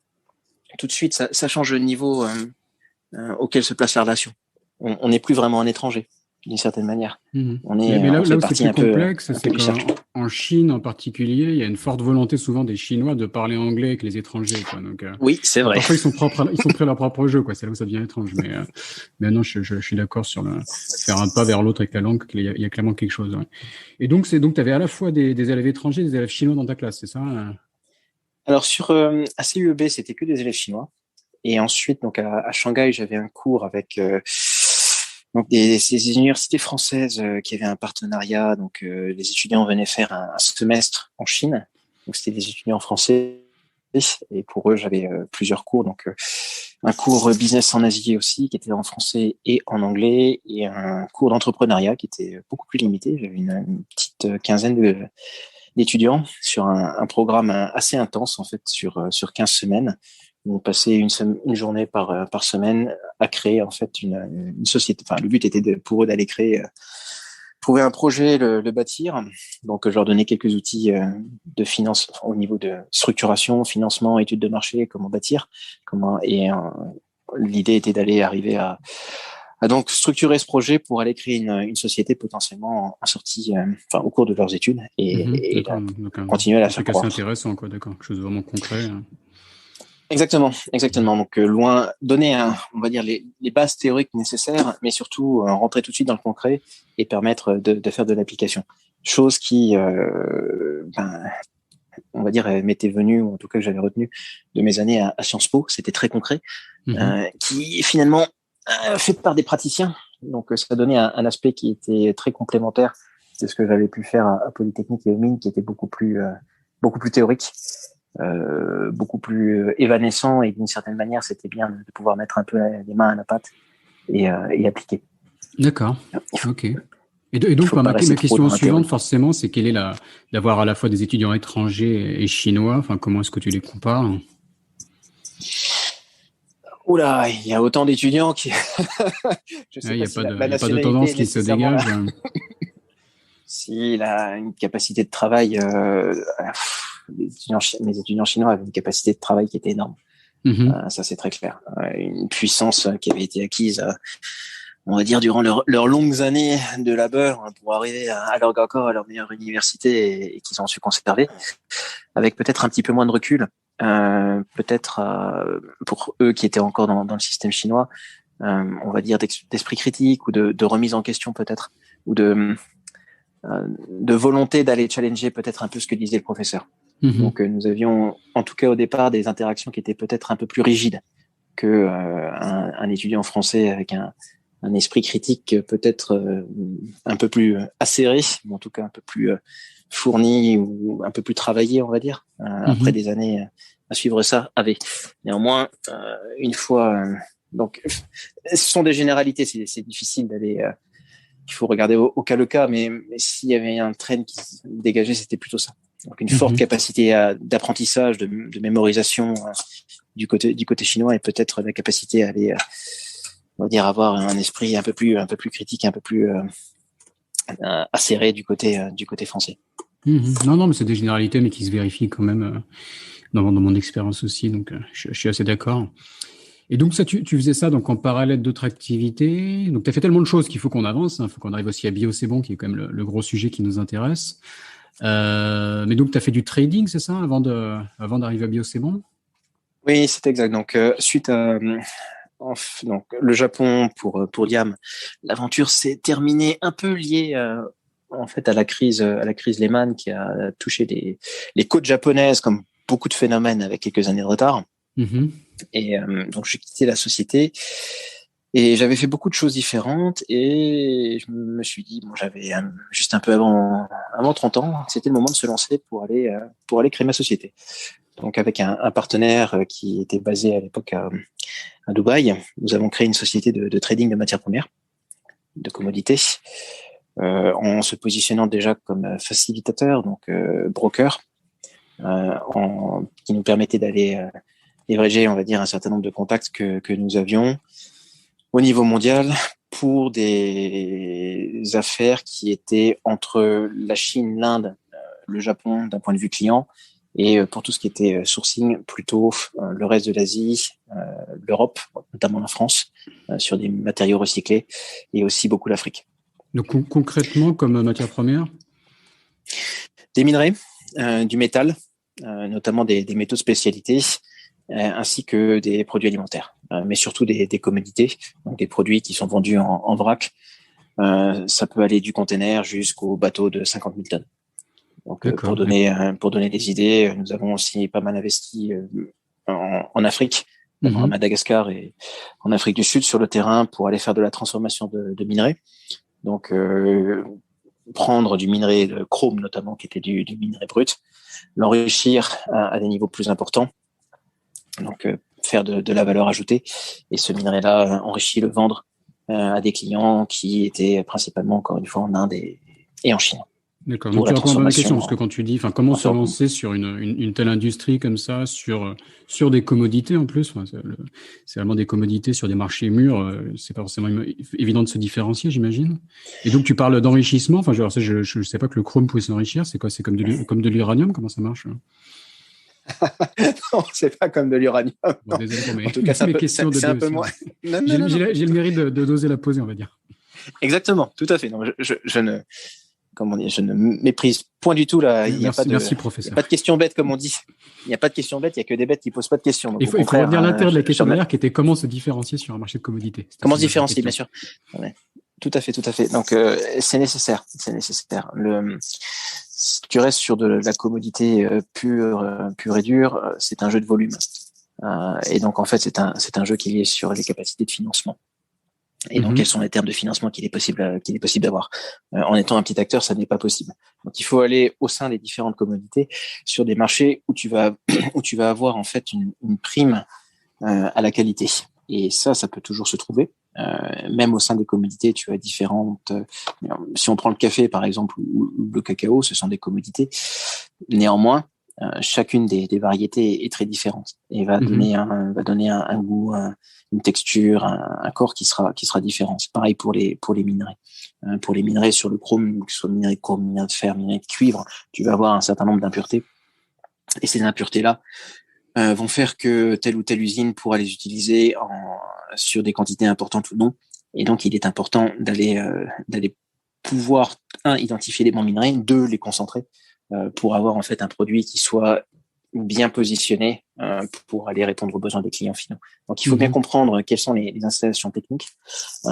tout de suite, ça change le niveau auquel se place la relation. On n'est plus vraiment un étranger, d'une certaine manière. Mais là où c'est plus complexe, c'est qu'en Chine en particulier, il y a une forte volonté souvent des Chinois de parler anglais avec les étrangers, quoi. Donc, oui, c'est vrai. Parfois, ils sont prêts à leur propre jeu, quoi. C'est là où ça devient étrange. Mais non, je suis d'accord sur faire un pas vers l'autre avec la langue, qu'il y a clairement quelque chose. Ouais. Et donc, tu avais à la fois des élèves étrangers et des élèves chinois dans ta classe, c'est ça? Alors, à CUEB, c'était que des élèves chinois. Et ensuite, donc, à Shanghai, j'avais un cours avec, donc ces universités françaises qui avaient un partenariat. Donc, les étudiants venaient faire un semestre en Chine. Donc, c'était des étudiants français. Et pour eux, j'avais plusieurs cours. Donc, un cours business en Asie aussi, qui était en français et en anglais, et un cours d'entrepreneuriat qui était beaucoup plus limité. J'avais une petite quinzaine d'étudiants sur un programme assez intense, en fait, sur 15 semaines. On passait une journée par semaine à créer, en fait, une société. Enfin, le but était pour eux d'aller trouver un projet, le bâtir. Donc, je leur donnais quelques outils de finance au niveau de structuration, financement, études de marché, comment bâtir, l'idée était d'aller arriver à donc structurer ce projet pour aller créer une société potentiellement en sortie, au cours de leurs études et continuer à la faire croître. C'est intéressant, quoi, d'accord, quelque chose de vraiment concret. Exactement. Donc, donner on va dire les bases théoriques nécessaires, mais surtout rentrer tout de suite dans le concret et permettre de faire de l'application. Chose qui, on va dire, m'était venue, ou en tout cas que j'avais retenu de mes années à Sciences Po. C'était très concret, qui finalement fait par des praticiens. Donc, ça donnait un aspect qui était très complémentaire de ce que j'avais pu faire à Polytechnique et aux Mines, qui était beaucoup plus théorique. Beaucoup plus évanescent, et d'une certaine manière c'était bien de pouvoir mettre un peu les mains à la pâte et appliquer. D'accord, ok. Et donc ma question suivante forcément, c'est quelle est d'avoir à la fois des étudiants étrangers et chinois, enfin comment est-ce que tu les compares? Oula, il y a autant d'étudiants qui il n'y a pas de tendance qui se dégage. S'il a une capacité de travail, mes étudiants chinois avaient une capacité de travail qui était énorme. Ça, c'est très clair. Une puissance qui avait été acquise, on va dire, durant leurs longues années de labeur pour arriver à leur accord, à leur meilleure université, et qu'ils ont su conserver, avec peut-être un petit peu moins de recul. Peut-être pour eux qui étaient encore dans le système chinois, on va dire d'esprit critique ou de remise en question peut-être, ou de volonté d'aller challenger peut-être un peu ce que disait le professeur. Donc nous avions en tout cas au départ des interactions qui étaient peut-être un peu plus rigides que un étudiant français avec un esprit critique peut-être un peu plus acéré, ou en tout cas un peu plus fourni, ou un peu plus travaillé, on va dire, après des années à suivre ça avait. Néanmoins, une fois donc ce sont des généralités, c'est difficile d'aller il faut regarder au cas le cas, mais s'il y avait un trend qui se dégageait, c'était plutôt ça. Donc une forte capacité d'apprentissage, de mémorisation du côté chinois, et peut-être la capacité à aller, on va dire, avoir un esprit un peu plus critique, un peu plus acéré du côté français. Non, mais c'est des généralités, mais qui se vérifient quand même dans mon expérience aussi. Donc je suis assez d'accord. Et donc, ça, tu faisais ça donc en parallèle d'autres activités. Donc, tu as fait tellement de choses qu'il faut qu'on avance. Il faut qu'on arrive aussi à Bio, c'est bon, qui est quand même le gros sujet qui nous intéresse. Mais donc, tu as fait du trading, c'est ça, avant d'arriver à Bio, c'est bon? Oui, c'est exact. Donc, suite à donc le Japon pour Diam, l'aventure s'est terminée un peu liée en fait à la crise Lehman qui a touché les côtes japonaises comme beaucoup de phénomènes avec quelques années de retard. Mhm. Et donc j'ai quitté la société et j'avais fait beaucoup de choses différentes et je me suis dit bon j'avais juste un peu avant 30 ans, c'était le moment de se lancer pour aller créer ma société. Donc avec un partenaire qui était basé à l'époque à Dubaï, nous avons créé une société de trading de matières premières, de commodités, en se positionnant déjà comme facilitateur, donc broker, qui nous permettait d'aller leverager, on va dire, un certain nombre de contacts que nous avions au niveau mondial pour des affaires qui étaient entre la Chine, l'Inde, le Japon d'un point de vue client, et pour tout ce qui était sourcing, plutôt le reste de l'Asie, l'Europe, notamment la France, sur des matériaux recyclés, et aussi beaucoup l'Afrique. Donc concrètement, comme matière première? Des minerais, du métal, notamment des métaux de spécialité, ainsi que des produits alimentaires, mais surtout des commodités, donc des produits qui sont vendus en vrac. Ça peut aller du container jusqu'au bateau de 50 000 tonnes. Donc, pour donner des idées, nous avons aussi pas mal investi en Afrique, à Madagascar et en Afrique du Sud sur le terrain pour aller faire de la transformation de minerais. Donc, prendre du minerai de chrome notamment, qui était du minerai brut, l'enrichir à des niveaux plus importants. Donc, faire de la valeur ajoutée. Et ce minerai-là, enrichi, le vendre à des clients qui étaient principalement, encore une fois, en Inde et en Chine. D'accord. Donc tu réponds à ma question, parce que quand tu dis, comment se lancer sur une telle industrie comme ça, sur des commodités en plus, c'est vraiment des commodités sur des marchés mûrs, c'est pas forcément évident de se différencier, j'imagine. Et donc tu parles d'enrichissement, je sais pas que le chrome pouvait s'enrichir, c'est quoi? C'est comme de l'uranium, comment ça marche? Non, c'est pas comme de l'uranium. Bon, désolé pour en tout cas, c'est un peu moins. J'ai le mérite de d'oser la poser, on va dire. Exactement, tout à fait. Donc, je ne méprise point du tout là. Merci, professeur. Il n'y a pas de questions bêtes, comme on dit. Il n'y a pas de questions bêtes, il n'y a que des bêtes qui posent pas de questions. Donc, il faut revenir l'intérêt de la question derrière, qui était comment se différencier sur un marché de commodités. Comment se différencier, bien sûr. Ouais. Tout à fait. Donc, c'est nécessaire. Si tu restes sur de la commodité pure et dure, c'est un jeu de volume. Et donc, en fait, c'est un jeu qui est lié sur les capacités de financement. Et donc, quels sont les termes de financement qu'il est possible d'avoir. En étant un petit acteur, ça n'est pas possible. Donc, il faut aller au sein des différentes commodités sur des marchés où tu vas avoir en fait une prime à la qualité. Et ça peut toujours se trouver. Même au sein des commodités, tu as différentes. Si on prend le café par exemple ou le cacao, ce sont des commodités. Néanmoins, chacune des variétés est très différente et va donner un goût, une texture, un corps qui sera différent. C'est pareil pour les minerais. Pour les minerais sur le chrome, que ce soit minerai de chrome, minerai de fer, minerai de cuivre, tu vas avoir un certain nombre d'impuretés. Et ces impuretés-là vont faire que telle ou telle usine pourra les utiliser sur des quantités importantes ou non. Et donc, il est important d'aller pouvoir, identifier les bons minerais, deux, les concentrer pour avoir en fait un produit qui soit bien positionné pour aller répondre aux besoins des clients finaux. Donc, il faut bien comprendre quelles sont les installations techniques.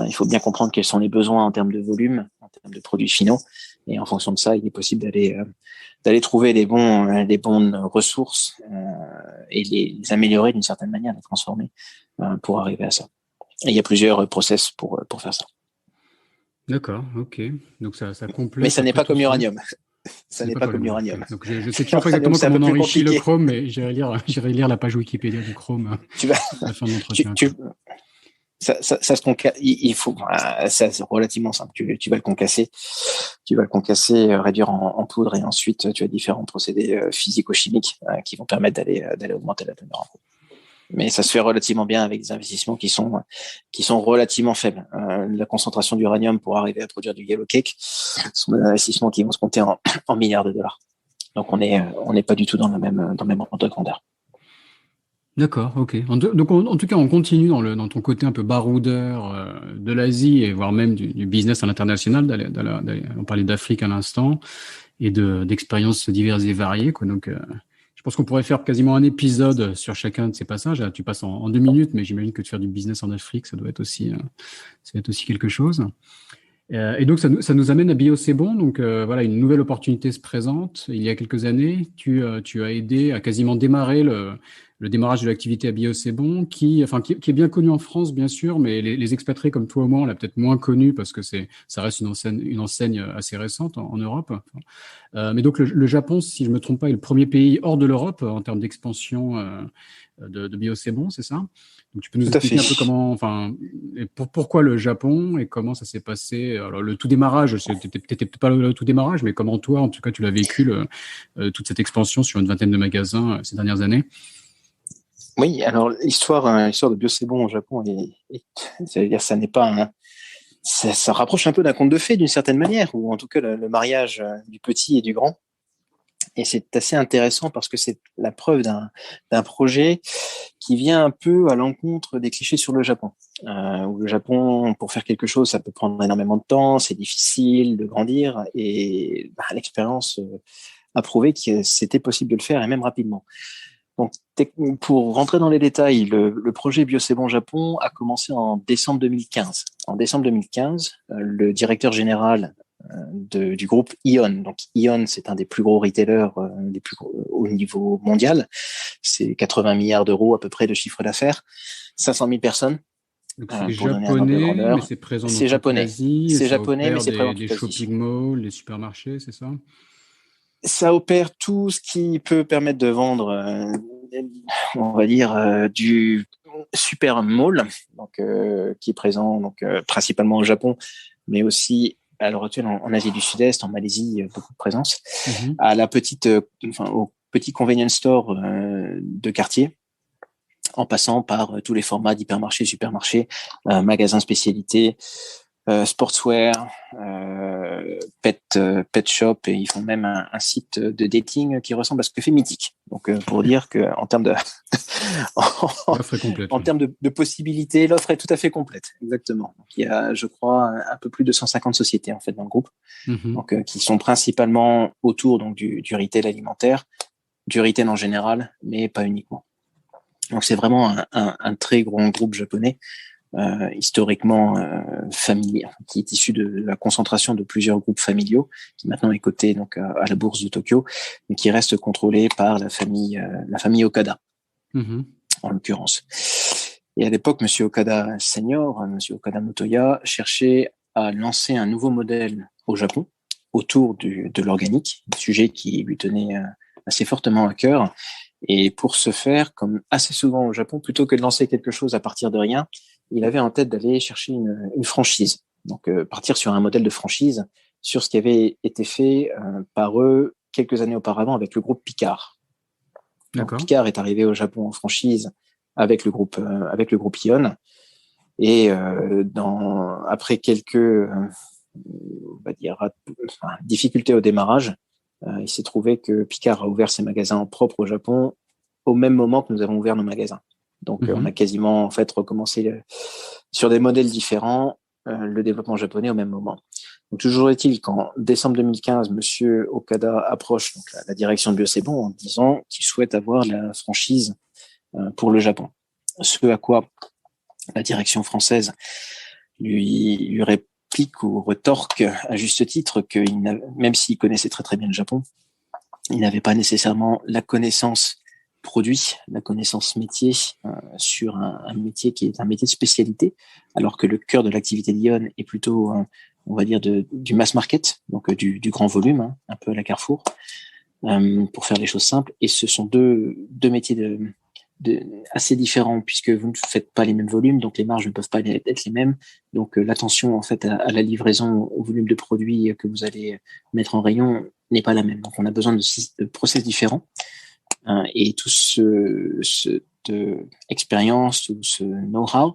Il faut bien comprendre quels sont les besoins en termes de volume, en termes de produits finaux. Et en fonction de ça, il est possible d'aller trouver les bonnes ressources et les améliorer d'une certaine manière, les transformer pour arriver à ça. Et il y a plusieurs process pour faire ça. D'accord, ok. Donc ça complète. Mais ça n'est pas comme l'uranium. Ça n'est pas comme l'uranium. Donc je sais toujours pas exactement comment on enrichit le chrome, mais j'irai lire la page Wikipédia du chrome à la fin de l'entretien. Ça se concasse. Il faut, c'est relativement simple. Tu vas le concasser. Réduire en poudre, et ensuite tu as différents procédés physico-chimiques qui vont permettre d'aller augmenter la teneur en poudre. Mais ça se fait relativement bien avec des investissements qui sont relativement faibles. La concentration d'uranium pour arriver à produire du yellow cake sont des investissements qui vont se compter en milliards de dollars. Donc on n'est pas du tout dans le même ordre de grandeur. D'accord, ok. Donc en tout cas, on continue dans ton côté un peu baroudeur de l'Asie et voire même du business à l'international. On parlait d'Afrique à l'instant et d'expériences diverses et variées, quoi. Donc Je pense qu'on pourrait faire quasiment un épisode sur chacun de ces passages. Tu passes en 2 minutes, mais j'imagine que de faire du business en Afrique, ça doit être aussi quelque chose. Et donc, ça nous amène à Bio C'est Bon. Donc, voilà, une nouvelle opportunité se présente. Il y a quelques années, tu as aidé à quasiment démarrer le démarrage de l'activité à Bio C'est Bon, qui est bien connu en France, bien sûr, mais les expatriés comme toi ou moi, on l'a peut-être moins connu parce que ça reste une enseigne assez récente en Europe. Mais donc, le Japon, si je me trompe pas, est le premier pays hors de l'Europe en termes d'expansion de Bio C'est Bon, c'est ça? Donc, tu peux nous Tout à expliquer fait. un peu pourquoi le Japon et comment ça s'est passé? Alors, le tout démarrage, t'étais peut-être pas le tout démarrage, mais comment toi, en tout cas, tu l'as vécu, toute cette expansion sur une vingtaine de magasins ces dernières années? Oui, alors l'histoire de Bio C'est Bon au Japon, c'est-à-dire ça n'est pas ça rapproche un peu d'un conte de fées d'une certaine manière, ou en tout cas le mariage du petit et du grand. Et c'est assez intéressant parce que c'est la preuve d'un projet qui vient un peu à l'encontre des clichés sur le Japon. Où le Japon, pour faire quelque chose, ça peut prendre énormément de temps, c'est difficile de grandir, et l'expérience a prouvé que c'était possible de le faire, et même rapidement. Donc, pour rentrer dans les détails, le projet Bio C'est Bon Japon a commencé en décembre 2015. En décembre 2015, le directeur général du groupe Ion. Donc Ion, c'est un des plus gros retailers des plus gros, au niveau mondial. C'est 80 milliards d'euros à peu près de chiffre d'affaires, 500 000 personnes. Donc c'est Pour donner un ordre de japonais, mais grandeur. c'est présent dans C'est toute japonais. l'Asie et C'est ça japonais, mais opère c'est présent dans des toute l'Asie. shopping malls, des supermarchés, c'est ça? Ça opère tout ce qui peut permettre de vendre, on va dire, du super mall, donc qui est présent donc principalement au Japon, mais aussi à l'heure actuelle en Asie du Sud-Est, en Malaisie, beaucoup de présence. Mhm. À la au petit convenience store de quartier, en passant par tous les formats d'hypermarchés, supermarchés, magasins spécialités, sportswear, pet shop, et ils font même un site de dating qui ressemble à ce que fait Mythique. Donc pour dire que en termes de L'offre est complète. en termes de possibilités, l'offre est tout à fait complète. Exactement. Donc, il y a, je crois, un peu plus de 150 sociétés en fait dans le groupe, donc qui sont principalement autour donc du retail alimentaire, du retail en général, mais pas uniquement. Donc c'est vraiment un très grand groupe japonais. Historiquement familier, qui est issu de la concentration de plusieurs groupes familiaux, qui maintenant est coté donc à la bourse de Tokyo, mais qui reste contrôlé par la famille Okada, en l'occurrence. Et à l'époque, Monsieur Okada senior, Monsieur Okada Motoya, cherchait à lancer un nouveau modèle au Japon autour de l'organique, un sujet qui lui tenait assez fortement à cœur. Et pour ce faire, comme assez souvent au Japon, plutôt que de lancer quelque chose à partir de rien, il avait en tête d'aller chercher une franchise. Donc, partir sur un modèle de franchise sur ce qui avait été fait par eux quelques années auparavant avec le groupe Picard. Donc, Picard est arrivé au Japon en franchise avec le groupe Ion. Et après quelques on va dire difficultés au démarrage, il s'est trouvé que Picard a ouvert ses magasins propres au Japon au même moment que nous avons ouvert nos magasins. Donc, on a quasiment en fait recommencé sur des modèles différents le développement japonais au même moment. Donc, toujours est-il qu'en décembre 2015, Monsieur Okada approche donc la direction de Bio C'est Bon en disant qu'il souhaite avoir la franchise pour le Japon. Ce à quoi la direction française lui réplique ou retorque à juste titre que même s'il connaissait très très bien le Japon, il n'avait pas nécessairement la connaissance produit, la connaissance métier sur un métier qui est un métier de spécialité, alors que le cœur de l'activité d'Ion est plutôt, on va dire, du mass market, donc du grand volume, un peu à la Carrefour, pour faire les choses simples. Et ce sont deux métiers assez différents, puisque vous ne faites pas les mêmes volumes, donc les marges ne peuvent pas être les mêmes. Donc l'attention en fait à la livraison, au volume de produits que vous allez mettre en rayon n'est pas la même. Donc on a besoin de process différents. Et tout cette expérience, tout ce know-how,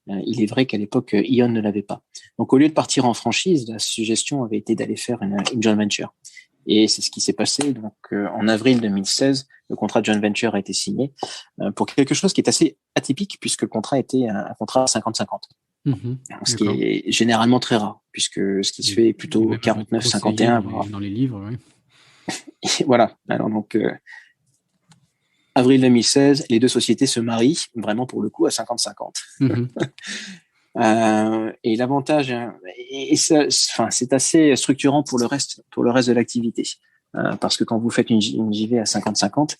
il est vrai qu'à l'époque, Ion ne l'avait pas. Donc, au lieu de partir en franchise, la suggestion avait été d'aller faire une joint venture. Et c'est ce qui s'est passé. Donc, en avril 2016, le contrat de joint venture a été signé pour quelque chose qui est assez atypique, puisque le contrat était un contrat 50-50. Ce qui est généralement très rare, puisque ce qui se fait est plutôt 49-51. Dans les livres, oui. Voilà. Alors, donc... avril 2016, les deux sociétés se marient, vraiment pour le coup, à 50-50. Mhm. Et l'avantage, et ça, enfin, c'est assez structurant pour le reste de l'activité. Parce que quand vous faites une JV à 50-50,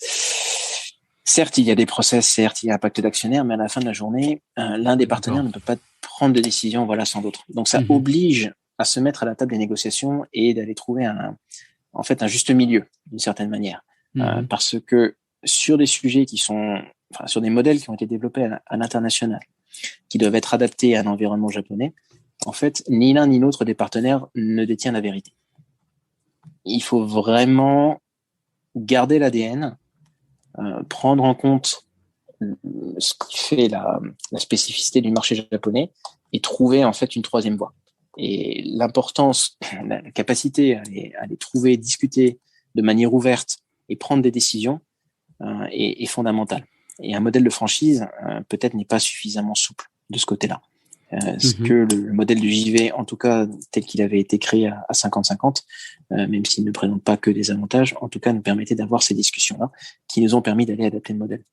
certes, il y a des process, certes, il y a un pacte d'actionnaires, mais à la fin de la journée, l'un des partenaires ne peut pas prendre de décision, voilà, sans l'autre. Donc, ça oblige à se mettre à la table des négociations et d'aller trouver en fait, un juste milieu, d'une certaine manière. Parce que sur des sujets sur des modèles qui ont été développés à l'international, qui doivent être adaptés à un environnement japonais, en fait, ni l'un ni l'autre des partenaires ne détient la vérité. Il faut vraiment garder l'ADN, prendre en compte ce qui fait la spécificité du marché japonais et trouver en fait une troisième voie. Et l'importance, la capacité à les trouver, discuter de manière ouverte et prendre des décisions est fondamentale. Et un modèle de franchise peut-être n'est pas suffisamment souple de ce côté-là. Ce que le modèle du JV, en tout cas tel qu'il avait été créé à 50-50, même s'il ne présente pas que des avantages, en tout cas nous permettait d'avoir ces discussions-là qui nous ont permis d'aller adapter le modèle.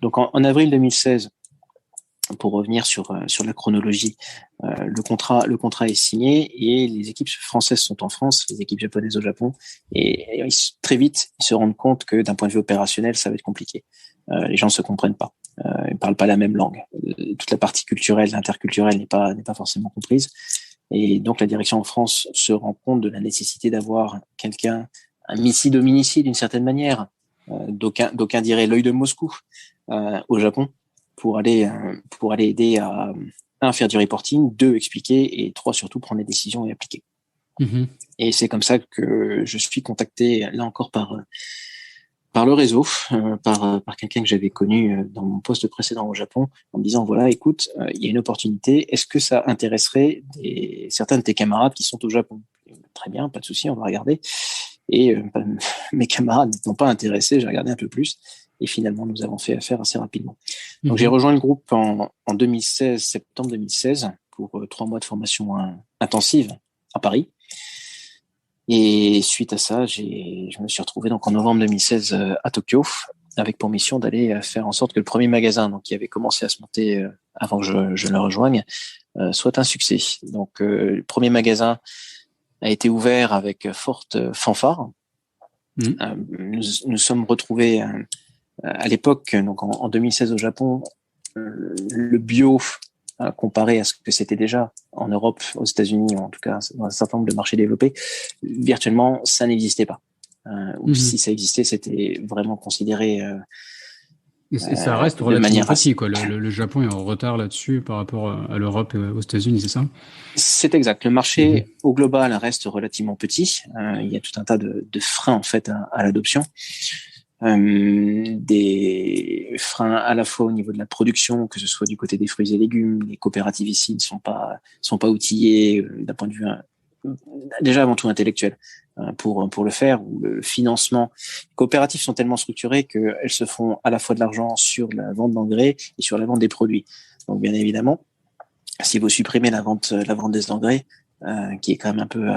Donc en avril 2016, pour revenir sur la chronologie, le contrat est signé et les équipes françaises sont en France, les équipes japonaises au Japon, et très vite ils se rendent compte que d'un point de vue opérationnel, ça va être compliqué. Les gens ne se comprennent pas. Ils parlent pas la même langue. Toute la partie culturelle, interculturelle n'est pas forcément comprise. Et donc la direction en France se rend compte de la nécessité d'avoir quelqu'un, un missi dominici d'une certaine manière. D'aucuns diraient l'œil de Moscou au Japon pour aller aider à un, faire du reporting, deux, expliquer et trois, surtout prendre des décisions et appliquer. Et c'est comme ça que je suis contacté là encore par le réseau, par quelqu'un que j'avais connu dans mon poste précédent au Japon, en me disant voilà, écoute, il y a une opportunité, est-ce que ça intéresserait certains de tes camarades qui sont au Japon? Très bien, pas de souci, on va regarder. Et mes camarades n'étant pas intéressés, j'ai regardé un peu plus, et finalement nous avons fait affaire assez rapidement. Donc j'ai rejoint le groupe en 2016, septembre 2016, pour 3 mois de formation intensive à Paris. Et suite à ça, je me suis retrouvé donc en novembre 2016 à Tokyo, avec pour mission d'aller faire en sorte que le premier magasin, donc qui avait commencé à se monter avant que je le rejoigne, soit un succès. Donc le premier magasin a été ouvert avec forte fanfare. Nous sommes retrouvés à l'époque, donc en 2016 au Japon, le bio comparé à ce que c'était déjà en Europe, aux États-Unis, en tout cas dans un certain nombre de marchés développés, virtuellement ça n'existait pas. Ou si ça existait, c'était vraiment considéré et ça reste relativement petit, quoi. Le Japon est en retard là-dessus par rapport à l'Europe et aux États-Unis, c'est ça? C'est exact. Le marché au global reste relativement petit. Il y a tout un tas de freins en fait à l'adoption. Des freins à la fois au niveau de la production, que ce soit du côté des fruits et légumes. Les coopératives ici ne sont pas outillées d'un point de vue déjà avant tout intellectuel pour le faire. Ou le financement. Les coopératives sont tellement structurées qu'elles se font à la fois de l'argent sur la vente d'engrais et sur la vente des produits. Donc bien évidemment, si vous supprimez la vente des engrais, qui est quand même un peu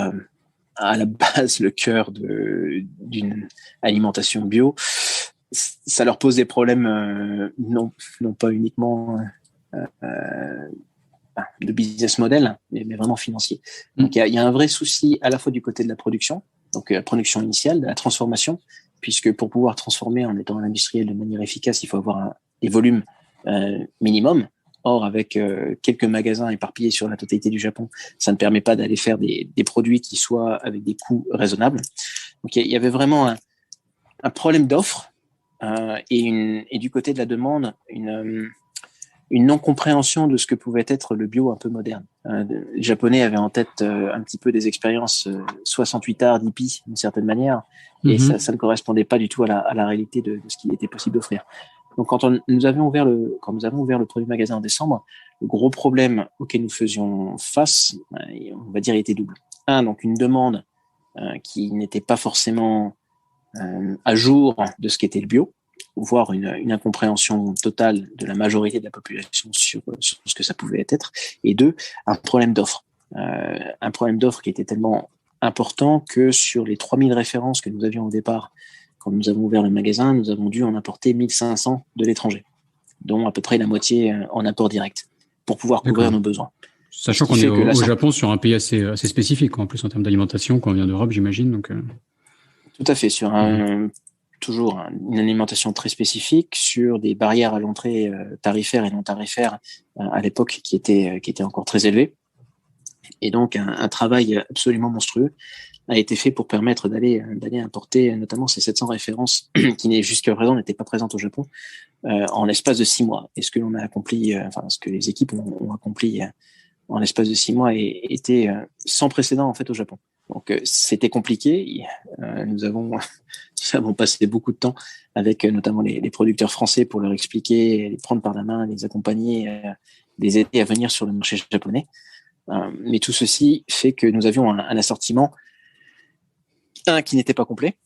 à la base le cœur d'une alimentation bio, ça leur pose des problèmes non pas uniquement de business model, mais vraiment financier. Donc il y a un vrai souci à la fois du côté de la production, donc la production initiale, de la transformation, puisque pour pouvoir transformer en étant un industriel de manière efficace, il faut avoir des volumes minimum. Or, avec quelques magasins éparpillés sur la totalité du Japon, ça ne permet pas d'aller faire des produits qui soient avec des coûts raisonnables. Donc, il y avait vraiment un problème d'offre et du côté de la demande, une non-compréhension de ce que pouvait être le bio un peu moderne. Les Japonais avaient en tête un petit peu des expériences 68 arts d'hippie d'une certaine manière, et ça ne correspondait pas du tout à la réalité de ce qu'il était possible d'offrir. Donc, quand nous avons ouvert le premier magasin en décembre, le gros problème auquel nous faisions face, on va dire, il était double. Donc une demande qui n'était pas forcément à jour de ce qu'était le bio, voire une incompréhension totale de la majorité de la population sur ce que ça pouvait être. Et deux, un problème d'offre. Un problème d'offre qui était tellement important que sur les 3000 références que nous avions au départ quand nous avons ouvert le magasin, nous avons dû en importer 1500 de l'étranger, dont à peu près la moitié en import direct, pour pouvoir couvrir nos besoins. Sachant qu'on est au Japon sur un pays assez spécifique, en plus en termes d'alimentation, quand on vient d'Europe, j'imagine. Donc, Tout à fait, sur toujours une alimentation très spécifique, sur des barrières à l'entrée tarifaires et non tarifaires à l'époque qui étaient encore très élevées. Et donc un travail absolument monstrueux a été fait pour permettre d'aller importer notamment ces 700 références qui jusqu'à présent n'étaient pas présentes au Japon en l'espace de 6 mois. Et ce que l'on a accompli, ce que les équipes ont accompli en l'espace de 6 mois était sans précédent en fait au Japon. Donc c'était compliqué. Nous avons passé beaucoup de temps avec notamment les producteurs français pour leur expliquer, les prendre par la main, les accompagner, les aider à venir sur le marché japonais. Mais tout ceci fait que nous avions un assortiment, qui n'était pas complet,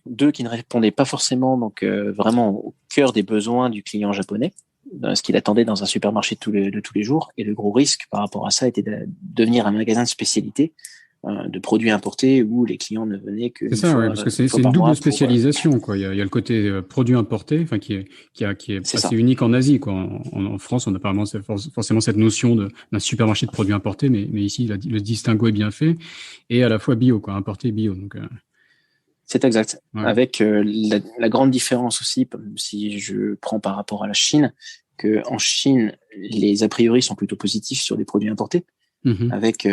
2 qui ne répondait pas forcément vraiment au cœur des besoins du client japonais, ce qu'il attendait dans un supermarché de tous les jours. Et le gros risque par rapport à ça était de devenir un magasin de spécialité de produits importés où les clients ne venaient que c'est ça, parce que c'est une double spécialisation, quoi. Il y a le côté produit importé, enfin qui est assez unique en Asie, quoi. En France, on n'a pas vraiment forcément cette notion d'un supermarché de produits importés, mais ici le distinguo est bien fait, et à la fois bio, quoi, importé bio. Donc c'est exact. Ouais. Avec la grande différence aussi, si je prends par rapport à la Chine, que en Chine, les a priori sont plutôt positifs sur les produits importés. Avec,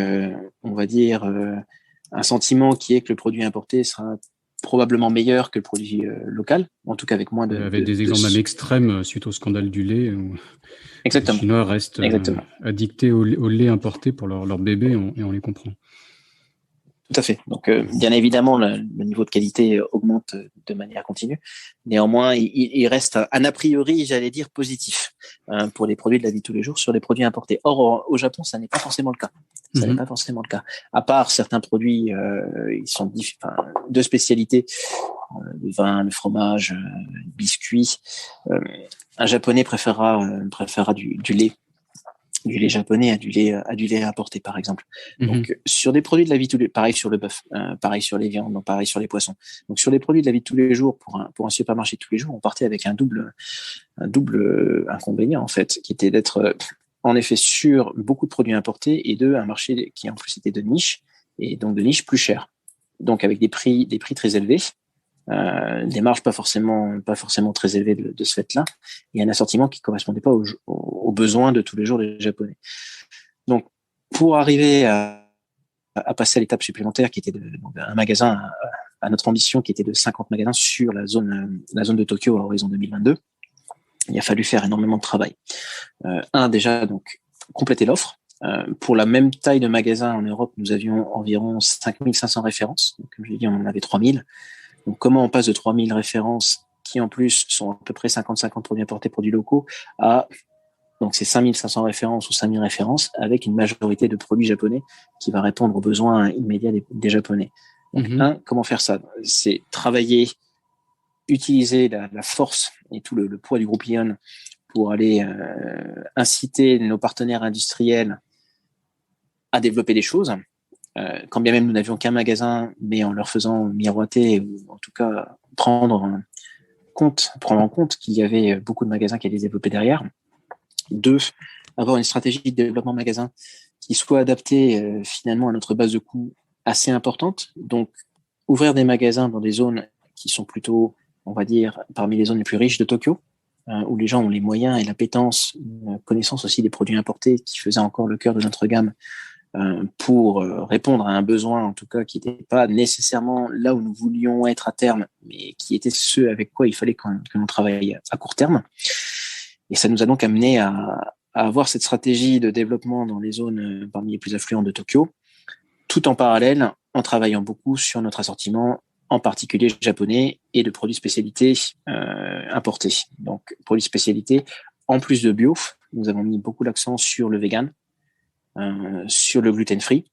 on va dire, un sentiment qui est que le produit importé sera probablement meilleur que le produit local, en tout cas avec moins de... Avec des exemples même extrêmes suite au scandale du lait, où Exactement. les Chinois restent addictés au lait importé pour leur bébé, et on les comprend. Tout à fait. Donc, bien évidemment, le niveau de qualité augmente de manière continue. Néanmoins, il reste un a priori, j'allais dire, positif pour les produits de la vie de tous les jours sur les produits importés. Or, au Japon, ça n'est pas forcément le cas. Ça n'est pas forcément le cas. À part certains produits, ils sont de spécialité, le vin, le fromage, le biscuit. Un Japonais préférera du lait. Du lait japonais à du lait importé, par exemple. Donc, sur des produits de la vie de tous les jours, pareil sur le bœuf, pareil sur les viandes, pareil sur les poissons. Donc, sur les produits de la vie de tous les jours, pour un supermarché de tous les jours, on partait avec un double inconvénient, en fait, qui était d'être, en effet, sur beaucoup de produits importés et un marché qui, en plus, était de niche, et donc de niche plus cher. Donc, avec des prix très élevés. Des marges pas forcément très élevées de ce fait-là, et un assortiment qui correspondait pas aux besoins de tous les jours des Japonais. Donc, pour arriver à passer à l'étape supplémentaire, qui était un magasin à notre ambition, qui était de 50 magasins sur la zone de Tokyo à horizon 2022, il a fallu faire énormément de travail. Déjà, donc, compléter l'offre. Pour la même taille de magasin en Europe, nous avions environ 5500 références. Donc, comme je l'ai dit, on en avait 3000. Donc, comment on passe de 3000 références, qui en plus sont à peu près 50-50 produits importés, produits locaux, à donc ces 5500 références ou 5000 références avec une majorité de produits japonais qui va répondre aux besoins immédiats des Japonais. Donc, comment faire ça? C'est travailler, utiliser la force et tout le poids du groupe Ion pour aller inciter nos partenaires industriels à développer des choses. Quand bien même nous n'avions qu'un magasin, mais en leur faisant miroiter, ou en tout cas prendre en compte qu'il y avait beaucoup de magasins qui allaient se développer derrière. 2, avoir une stratégie de développement magasin qui soit adaptée finalement à notre base de coûts assez importante. Donc, ouvrir des magasins dans des zones qui sont plutôt, on va dire, parmi les zones les plus riches de Tokyo, où les gens ont les moyens et l'appétence, une connaissance aussi des produits importés qui faisaient encore le cœur de notre gamme, pour répondre à un besoin, en tout cas, qui n'était pas nécessairement là où nous voulions être à terme, mais qui était ce avec quoi il fallait que l'on travaille à court terme. Et ça nous a donc amené à avoir cette stratégie de développement dans les zones parmi les plus affluentes de Tokyo, tout en parallèle, en travaillant beaucoup sur notre assortiment, en particulier japonais, et de produits spécialités importés. Donc, produits spécialités, en plus de bio, nous avons mis beaucoup l'accent sur le vegan, sur le gluten-free,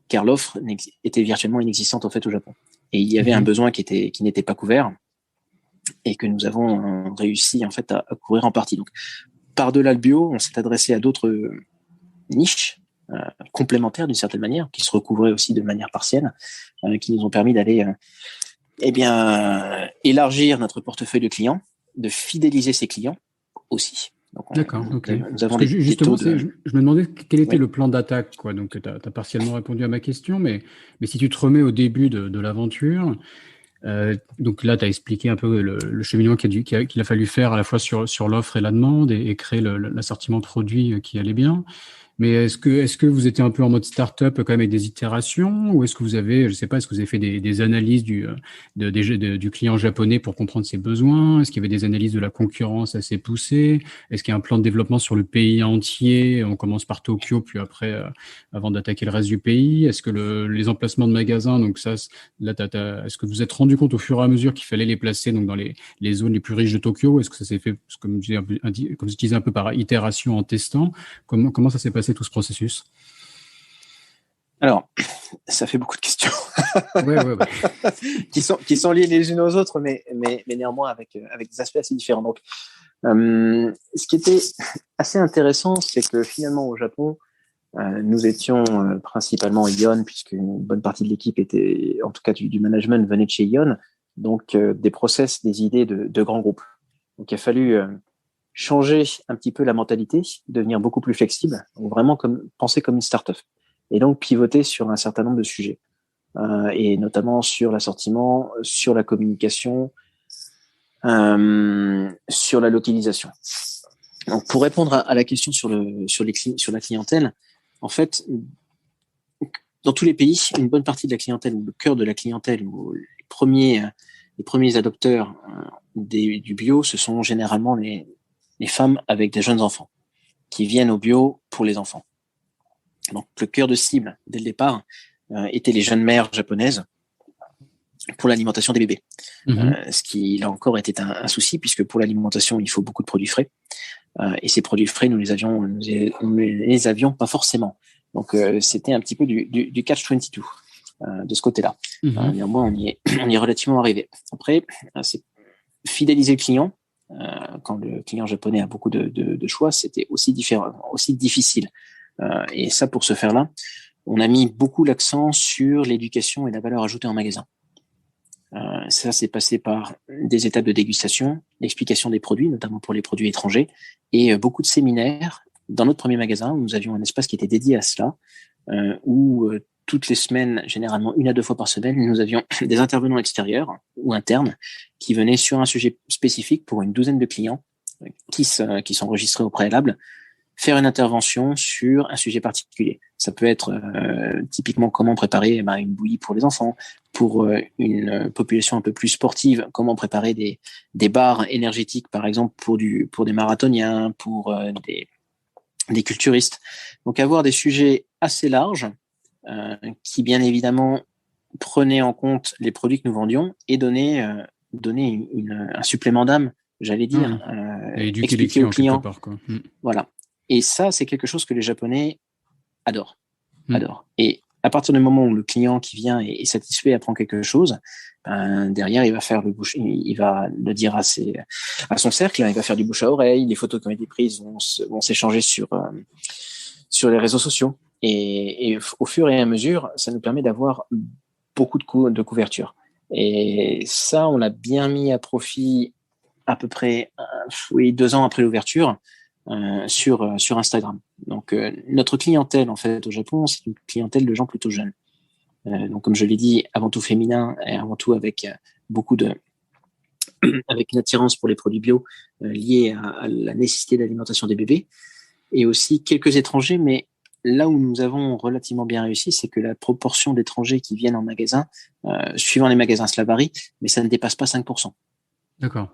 car l'offre était virtuellement inexistante en fait au Japon. Et il y avait un besoin qui n'était pas couvert et que nous avons réussi en fait à couvrir en partie. Donc, par-delà le bio, on s'est adressé à d'autres niches complémentaires d'une certaine manière, qui se recouvraient aussi de manière partielle, qui nous ont permis d'aller Eh bien, élargir notre portefeuille de clients, de fidéliser ses clients aussi. Donc, D'accord, ok. nous avons Parce que des justement, taux de... je me demandais quel était Oui. le plan d'attaque, quoi. Donc, tu as partiellement répondu à ma question, mais si tu te remets au début de l'aventure, donc là, tu as expliqué un peu le cheminement qu'il a fallu faire à la fois sur l'offre et la demande et créer l'assortiment de produits qui allait bien. Mais est-ce que vous étiez un peu en mode start-up quand même avec des itérations ou est-ce que vous avez, je sais pas, est-ce que vous avez fait des analyses du client japonais pour comprendre ses besoins? Est-ce qu'il y avait des analyses de la concurrence assez poussées? Est-ce qu'il y a un plan de développement sur le pays entier? On commence par Tokyo, puis après, avant d'attaquer le reste du pays. Est-ce que les emplacements de magasins, donc ça, là, est-ce que vous vous êtes rendu compte au fur et à mesure qu'il fallait les placer donc dans les zones les plus riches de Tokyo? Est-ce que ça s'est fait, comme je disais un peu par itération en testant? Comment ça s'est passé tout ce processus? Alors, ça fait beaucoup de questions Ouais. qui sont liées les unes aux autres, mais néanmoins avec des aspects assez différents. Donc, ce qui était assez intéressant, c'est que finalement au Japon, nous étions principalement Ion, puisque une bonne partie de l'équipe était, en tout cas du management, venait de chez Ion, donc des process, des idées de grands groupes. Donc il a fallu changer un petit peu la mentalité, devenir beaucoup plus flexible, donc vraiment penser comme une start-up, et donc pivoter sur un certain nombre de sujets, et notamment sur l'assortiment, sur la communication, sur la localisation. Donc pour répondre à la question sur la clientèle, en fait, dans tous les pays, une bonne partie de la clientèle, ou le cœur de la clientèle, ou les premiers adopteurs du bio, ce sont généralement les femmes avec des jeunes enfants qui viennent au bio pour les enfants. Donc le cœur de cible, dès le départ, étaient les jeunes mères japonaises pour l'alimentation des bébés. Ce qui, là encore, était un souci, puisque pour l'alimentation, il faut beaucoup de produits frais. Et ces produits frais, nous les avions pas forcément. Donc, c'était un petit peu du catch-22 de ce côté-là. Néanmoins, on y est relativement arrivé. Après, c'est fidéliser le client. Quand le client japonais a beaucoup de choix, c'était aussi difficile. Et ça, pour ce faire-là, on a mis beaucoup l'accent sur l'éducation et la valeur ajoutée en magasin. Ça, c'est passé par des étapes de dégustation, l'explication des produits, notamment pour les produits étrangers, et beaucoup de séminaires. Dans notre premier magasin, où nous avions un espace qui était dédié à cela, où toutes les semaines, généralement 1 à 2 fois par semaine, nous avions des intervenants extérieurs ou internes qui venaient sur un sujet spécifique pour une douzaine de clients qui s'enregistraient au préalable, faire une intervention sur un sujet particulier. Ça peut être typiquement comment préparer une bouillie pour les enfants, pour une population un peu plus sportive, comment préparer des barres énergétiques, par exemple, pour des marathoniens, pour des culturistes. Donc avoir des sujets assez larges qui, bien évidemment, prenaient en compte les produits que nous vendions et donnaient un supplément d'âme, j'allais dire, et éduquer expliquer aux clients. Quelque part, quoi. Voilà. Et ça, c'est quelque chose que les Japonais adorent. Et à partir du moment où le client qui vient est satisfait, apprend quelque chose, derrière, il va faire il va le dire à son cercle, il va faire du bouche à oreille, les photos qui ont été prises vont s'échanger sur les réseaux sociaux. Et au fur et à mesure, ça nous permet d'avoir beaucoup de couverture. Et ça, on l'a bien mis à profit à peu près 2 ans après l'ouverture. Sur Instagram. Donc notre clientèle en fait au Japon, c'est une clientèle de gens plutôt jeunes. Donc comme je l'ai dit, avant tout féminin et avant tout avec avec une attirance pour les produits bio liée à la nécessité d'alimentation des bébés, et aussi quelques étrangers. Mais là où nous avons relativement bien réussi, c'est que la proportion d'étrangers qui viennent en magasin, suivant les magasins, cela varie, mais ça ne dépasse pas 5%. D'accord.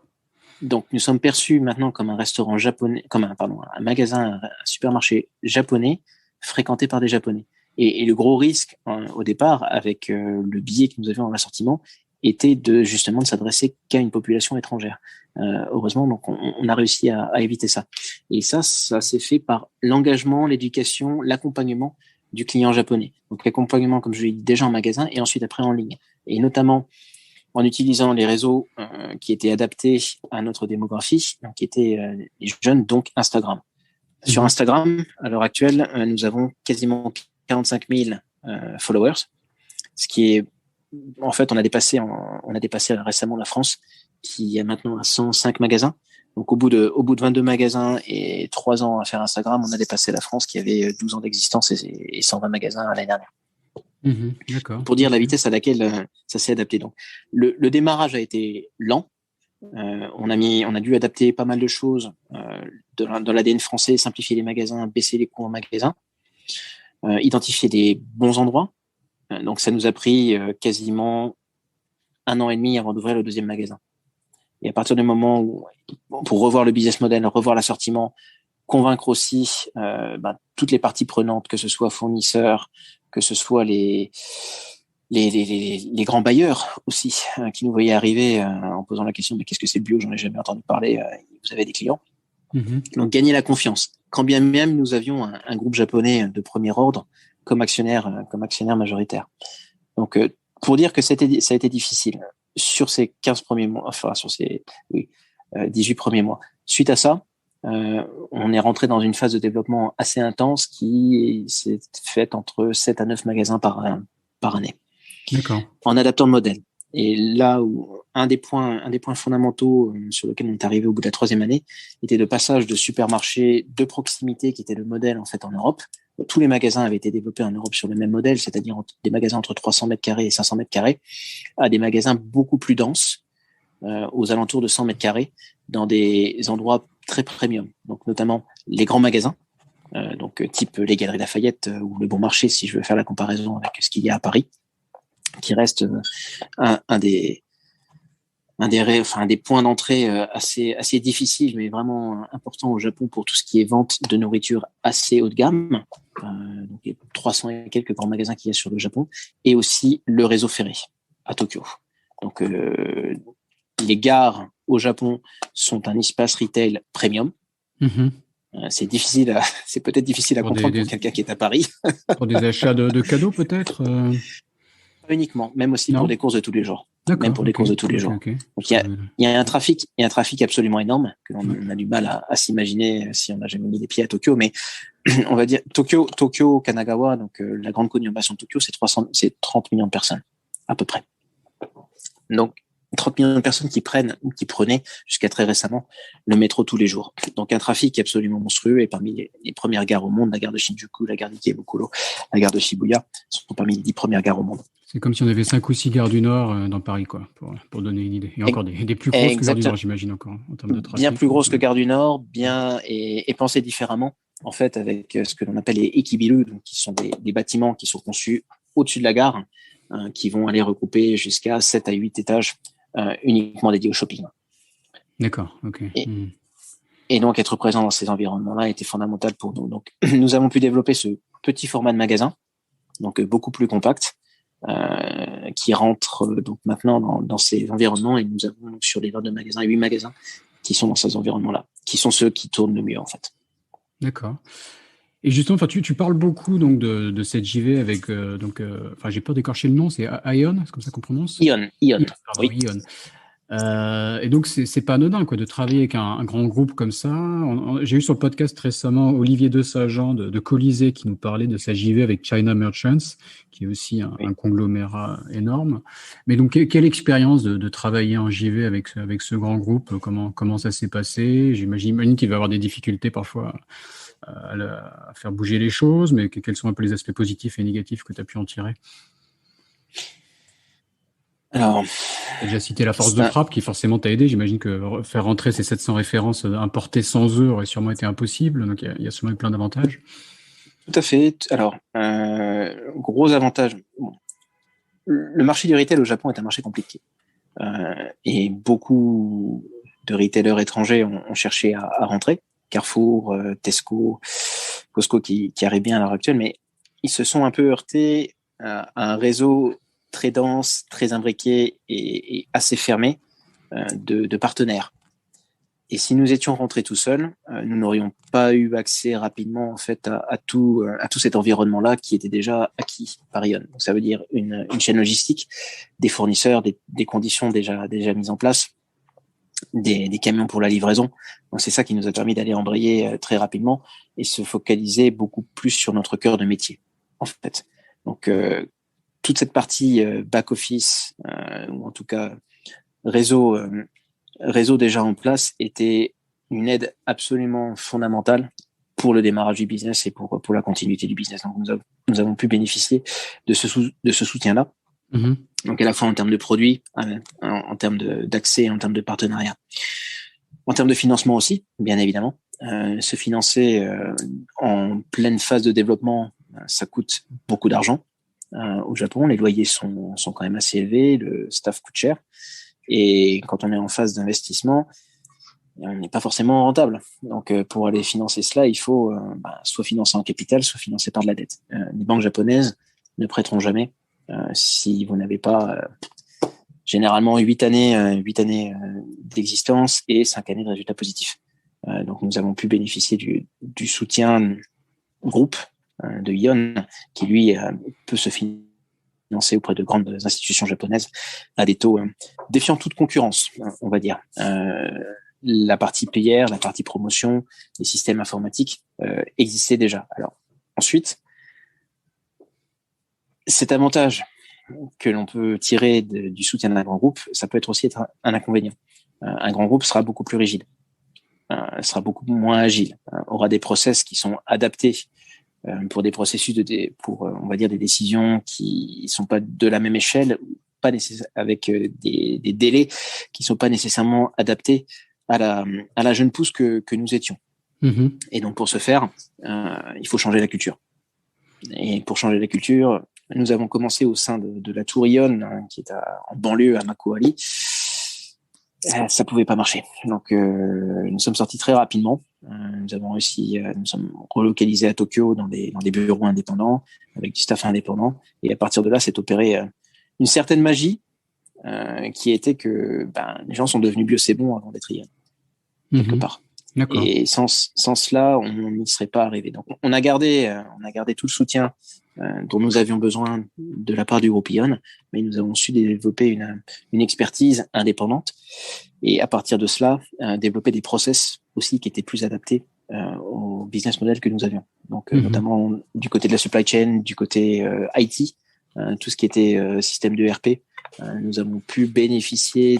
Donc, nous sommes perçus maintenant comme un restaurant japonais, un magasin, un supermarché japonais fréquenté par des Japonais. Et le gros risque au départ, avec le billet que nous avions en assortiment, était justement de s'adresser qu'à une population étrangère. Heureusement, donc on a réussi à éviter ça. Et ça s'est fait par l'engagement, l'éducation, l'accompagnement du client japonais. Donc l'accompagnement, comme je l'ai dit, déjà en magasin et ensuite après en ligne. Et notamment en utilisant les réseaux qui étaient adaptés à notre démographie, donc qui étaient les jeunes, donc Instagram. Sur Instagram, à l'heure actuelle, nous avons quasiment 45 000 followers, ce qui est en fait, on a dépassé récemment la France, qui est maintenant à 105 magasins. Donc, au bout de 22 magasins et 3 ans à faire Instagram, on a dépassé la France qui avait 12 ans d'existence et 120 magasins l'année dernière. D'accord. Pour dire la vitesse à laquelle ça s'est adapté. Donc, le démarrage a été lent. On a dû adapter pas mal de choses de l'ADN français, simplifier les magasins, baisser les coûts en magasin, identifier des bons endroits. Donc, ça nous a pris quasiment 1 an et demi avant d'ouvrir le deuxième magasin. Et à partir du moment où, pour revoir le business model, revoir l'assortiment, convaincre aussi toutes les parties prenantes, que ce soit fournisseurs, que ce soit les grands bailleurs aussi, qui nous voyaient arriver en posant la question, mais qu'est-ce que c'est le bio? J'en ai jamais entendu parler. Vous avez des clients. Donc, gagner la confiance. Quand bien même nous avions un groupe japonais de premier ordre comme actionnaire majoritaire. Donc, pour dire que ça a été difficile sur ces 15 premiers mois, enfin, sur ces 18 premiers mois. Suite à ça, on est rentré dans une phase de développement assez intense qui s'est faite entre 7 à 9 magasins par année. D'accord. En adaptant le modèle. Et là où un des points fondamentaux sur lequel on est arrivé au bout de la 3e année était le passage de supermarchés de proximité, qui était le modèle en fait en Europe. Tous les magasins avaient été développés en Europe sur le même modèle, c'est-à-dire des magasins entre 300 mètres carrés et 500 mètres carrés, à des magasins beaucoup plus denses, aux alentours de 100 mètres carrés, dans des endroits très premium. Donc notamment les grands magasins, donc type les Galeries Lafayette ou le Bon Marché, si je veux faire la comparaison avec ce qu'il y a à Paris, qui reste un des points d'entrée assez difficiles, mais vraiment important au Japon pour tout ce qui est vente de nourriture assez haut de gamme. Donc, il y a 300 et quelques grands magasins qu'il y a sur le Japon, et aussi le réseau ferré à Tokyo. Donc, les gares au Japon sont un espace retail premium. C'est peut-être difficile à comprendre pour quelqu'un qui est à Paris. Pour des achats de cadeaux, peut-être Pas uniquement, même aussi pour des courses de tous les jours. D'accord, même pour des courses de tous les jours. Donc, il y a un trafic absolument énorme que l'on a du mal à s'imaginer si on n'a jamais mis les pieds à Tokyo. Mais on va dire Tokyo, Kanagawa, donc la grande conurbation de Tokyo, c'est 30 millions de personnes à peu près. Donc 30 millions de personnes qui prenaient jusqu'à très récemment le métro tous les jours. Donc un trafic absolument monstrueux, et parmi les premières gares au monde, la gare de Shinjuku, la gare d'Ikebukuro, la gare de Shibuya sont parmi les 10 premières gares au monde. C'est comme si on avait 5 ou 6 gares du Nord dans Paris, quoi, pour donner une idée. Et encore des plus grosses que Gare du Nord, j'imagine, encore, en termes de trafic. Bien plus grosses que Gare du Nord, et pensées différemment, en fait, avec ce que l'on appelle les ekibiru, donc qui sont des bâtiments qui sont conçus au-dessus de la gare, qui vont aller regrouper jusqu'à 7 à 8 étages uniquement dédiés au shopping. D'accord, ok. Et donc, être présent dans ces environnements-là était fondamental pour nous. Donc, nous avons pu développer ce petit format de magasin, donc beaucoup plus compact, qui rentre donc maintenant dans ces environnements, et nous avons sur les 22 magasins, 8 magasins qui sont dans ces environnements-là, qui sont ceux qui tournent le mieux, en fait. D'accord. Et justement, tu parles beaucoup donc de cette JV avec j'ai peur d'écorcher le nom, c'est Ion, c'est comme ça qu'on prononce? Ion. Pardon, oui. Ion. Et donc c'est pas anodin quoi de travailler avec un grand groupe comme ça. J'ai eu sur le podcast récemment Olivier Desageant de Colisée qui nous parlait de sa JV avec China Merchants, qui est aussi un conglomérat énorme. Mais donc quelle expérience de travailler en JV avec ce grand groupe? Comment ça s'est passé? J'imagine qu'il va y avoir des difficultés parfois à faire bouger les choses, mais quels sont un peu les aspects positifs et négatifs que tu as pu en tirer? Alors, tu as déjà cité la force de frappe qui forcément t'a aidé. J'imagine que faire rentrer ces 700 références importées sans eux aurait sûrement été impossible. Donc, il y a sûrement eu plein d'avantages. Tout à fait. Alors, gros avantage. Bon. Le marché du retail au Japon est un marché compliqué. Et beaucoup de retailers étrangers ont cherché à rentrer. Carrefour, Tesco, Costco qui arrivent bien à l'heure actuelle, mais ils se sont un peu heurtés à un réseau très dense, très imbriqué et assez fermé de partenaires. Et si nous étions rentrés tout seuls, nous n'aurions pas eu accès rapidement en fait à tout cet environnement-là qui était déjà acquis par Ion. Donc ça veut dire une chaîne logistique, des fournisseurs, des conditions déjà mises en place, des camions pour la livraison. Donc c'est ça qui nous a permis d'aller embrayer très rapidement et se focaliser beaucoup plus sur notre cœur de métier en fait. Donc toute cette partie back office ou en tout cas réseau déjà en place était une aide absolument fondamentale pour le démarrage du business et pour la continuité du business. Donc nous avons pu bénéficier de ce soutien-là. Mhm. Donc à la fois en termes de produits, en termes d'accès, en termes de partenariat, en termes de financement aussi, bien évidemment. Se financer en pleine phase de développement, ça coûte beaucoup d'argent. Au Japon, les loyers sont quand même assez élevés, le staff coûte cher. Et quand on est en phase d'investissement, on n'est pas forcément rentable. Donc, pour aller financer cela, il faut soit financer en capital, soit financer par de la dette. Les banques japonaises ne prêteront jamais si vous n'avez pas généralement 8 années d'existence et 5 années de résultats positifs. Donc, nous avons pu bénéficier du soutien groupe de Ion, qui lui peut se financer auprès de grandes institutions japonaises à des taux défiant toute concurrence, on va dire. La partie payère, la partie promotion, les systèmes informatiques existaient déjà. Alors ensuite, cet avantage que l'on peut tirer du soutien d'un grand groupe, ça peut être un inconvénient. Un grand groupe sera beaucoup plus rigide, sera beaucoup moins agile, aura des process qui sont adaptés pour des processus on va dire des décisions qui sont pas de la même échelle, pas avec des délais qui sont pas nécessairement adaptés à la jeune pousse que nous étions. Mm-hmm. Et donc pour ce faire, il faut changer la culture. Et pour changer la culture, nous avons commencé au sein de la Tour Ion, qui est en banlieue à Makuhari. Ça pouvait pas marcher. Donc nous sommes sortis très rapidement. Nous avons réussi, nous sommes relocalisés à Tokyo dans des bureaux indépendants avec du staff indépendant. Et à partir de là, s'est opéré une certaine magie qui était que les gens sont devenus bio c'est bon avant d'être Ion quelque part. D'accord. Et sans cela, on n'y serait pas arrivé. Donc, on a gardé tout le soutien dont nous avions besoin de la part du groupe Ion, mais nous avons su développer une expertise indépendante et à partir de cela, développer des process aussi qui étaient plus adaptés au business model que nous avions. Donc, notamment du côté de la supply chain, du côté IT, tout ce qui était système de RP, nous avons pu bénéficier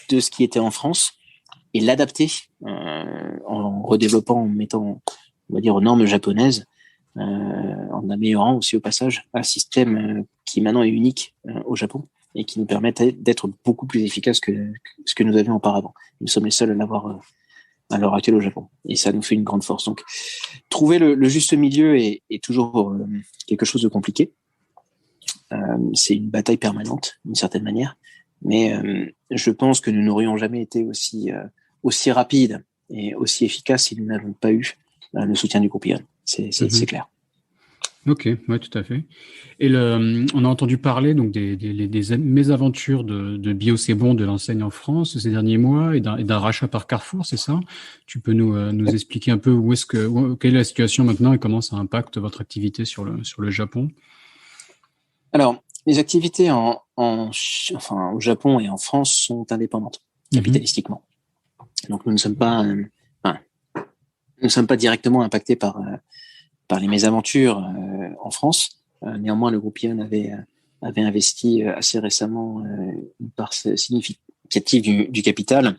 de ce qui était en France et l'adapter en redéveloppant, en mettant, on va dire, aux normes japonaises, en améliorant aussi au passage un système qui maintenant est unique au Japon et qui nous permet d'être beaucoup plus efficace que ce que nous avions auparavant. Nous sommes les seuls à l'avoir à l'heure actuelle au Japon et ça nous fait une grande force. Donc, trouver le juste milieu est toujours quelque chose de compliqué. C'est une bataille permanente, d'une certaine manière, mais je pense que nous n'aurions jamais été aussi rapide et aussi efficace si nous n'avons pas eu le soutien du groupe Ion. C'est clair. Ok, ouais, tout à fait. Et on a entendu parler donc des mésaventures de Bio C'est Bon de l'enseigne en France ces derniers mois et d'un rachat par Carrefour, c'est ça? Tu peux nous expliquer un peu quelle est la situation maintenant et comment ça impacte votre activité sur le Japon? Alors, les activités au Japon et en France sont indépendantes capitalistiquement. Donc nous ne sommes pas directement impactés par les mésaventures en France. Néanmoins, le groupe Ion avait investi assez récemment une part significative du capital.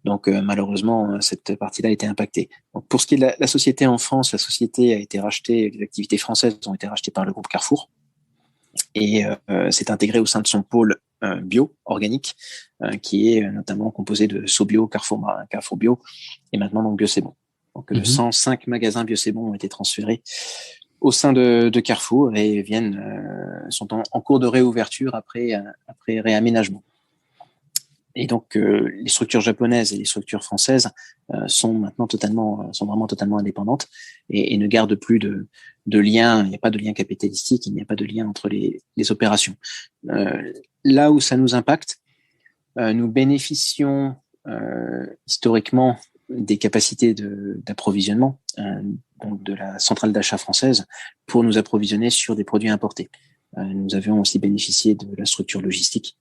Donc malheureusement, cette partie-là a été impactée. Donc, pour ce qui est de la société en France, la société a été rachetée, les activités françaises ont été rachetées par le groupe Carrefour et s'est intégrée au sein de son pôle bio, organique, qui est notamment composé de SoBio, Carrefour Bio, et maintenant donc Bio C'est Bon. Donc 105 magasins Bio C'est Bon ont été transférés au sein de Carrefour et sont en cours de réouverture après réaménagement. Et donc les structures japonaises et les structures françaises sont vraiment totalement indépendantes et ne gardent plus de lien. Il n'y a pas de lien capitalistique, il n'y a pas de lien entre les opérations. Là où ça nous impacte, nous bénéficions historiquement des capacités d'approvisionnement donc de la centrale d'achat française pour nous approvisionner sur des produits importés. Nous avions aussi bénéficié de la structure logistique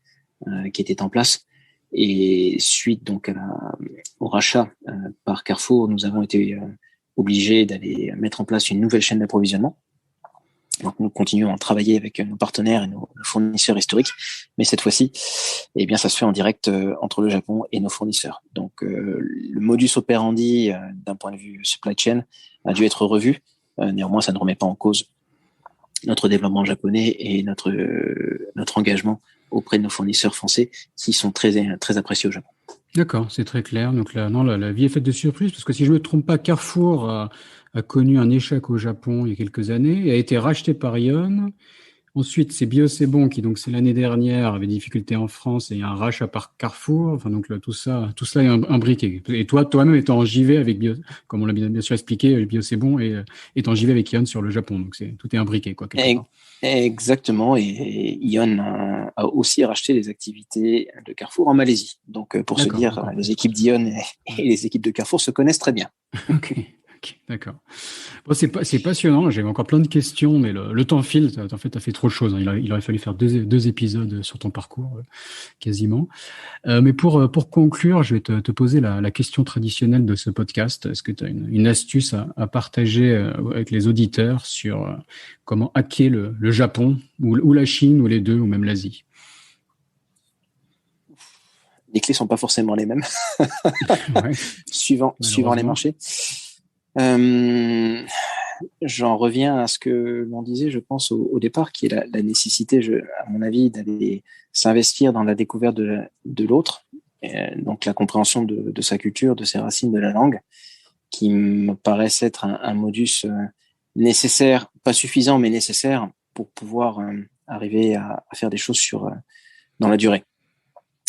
qui était en place. Et suite donc au rachat par Carrefour, nous avons été obligés d'aller mettre en place une nouvelle chaîne d'approvisionnement Donc, nous continuons à travailler avec nos partenaires et nos fournisseurs historiques, mais cette fois-ci, eh bien, ça se fait en direct entre le Japon et nos fournisseurs. Donc, le modus operandi d'un point de vue supply chain a dû être revu. Néanmoins, ça ne remet pas en cause notre développement japonais et notre engagement auprès de nos fournisseurs français qui sont très, très appréciés au Japon. D'accord, c'est très clair. Donc là, non, la vie est faite de surprises, parce que si je ne me trompe pas, Carrefour a connu un échec au Japon il y a quelques années et a été racheté par Ion. Ensuite, c'est Bio C'est Bon qui, donc c'est l'année dernière, avait des difficultés en France et il y a un rachat par Carrefour. Enfin, donc là, tout ça est imbriqué. Et toi-même étant en JV avec Bio, comme on l'a bien sûr expliqué, Bio C'est Bon et étant en JV avec Ion sur le Japon. Donc tout est imbriqué, quoi. Exactement. Et Ion a aussi racheté les activités de Carrefour en Malaisie. Donc, pour se dire, les équipes d'Ion et les équipes de Carrefour se connaissent très bien. Ok, d'accord. Bon, c'est passionnant. J'avais encore plein de questions, mais le temps file. En fait, tu as fait trop de choses. Il aurait fallu faire deux épisodes sur ton parcours, quasiment. Mais pour conclure, je vais te poser la question traditionnelle de ce podcast. Est-ce que tu as une astuce à partager avec les auditeurs sur comment hacker le Japon, ou la Chine, ou les deux, ou même l'Asie? Les clés sont pas forcément les mêmes, ouais. suivant les marchés. J'en reviens à ce que l'on disait, je pense, au départ, qui est la nécessité, à mon avis, d'aller s'investir dans la découverte de l'autre, donc la compréhension de sa culture, de ses racines, de la langue, qui me paraissent être un modus nécessaire, pas suffisant, mais nécessaire pour pouvoir arriver à faire des choses dans la durée.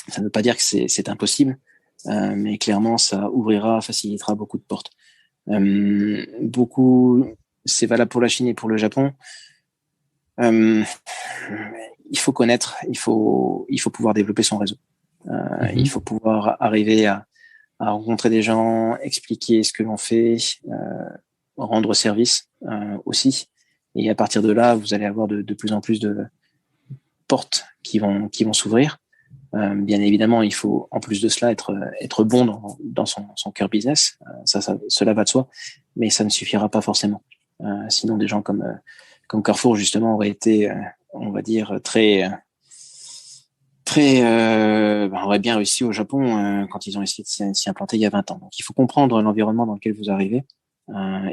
Ça ne veut pas dire que c'est impossible, mais clairement, ça facilitera beaucoup de portes. C'est valable pour la Chine et pour le Japon. Il faut connaître, il faut pouvoir développer son réseau. Il faut pouvoir arriver à rencontrer des gens, expliquer ce que l'on fait, rendre service aussi. Et à partir de là, vous allez avoir de plus en plus de portes qui vont s'ouvrir. Bien évidemment, il faut en plus de cela être bon dans son cœur business. Cela va de soi, mais ça ne suffira pas forcément. Sinon, des gens comme Carrefour justement auraient été, on va dire, très auraient bien réussi au Japon quand ils ont essayé de s'y implanter il y a 20 ans. Donc, il faut comprendre l'environnement dans lequel vous arrivez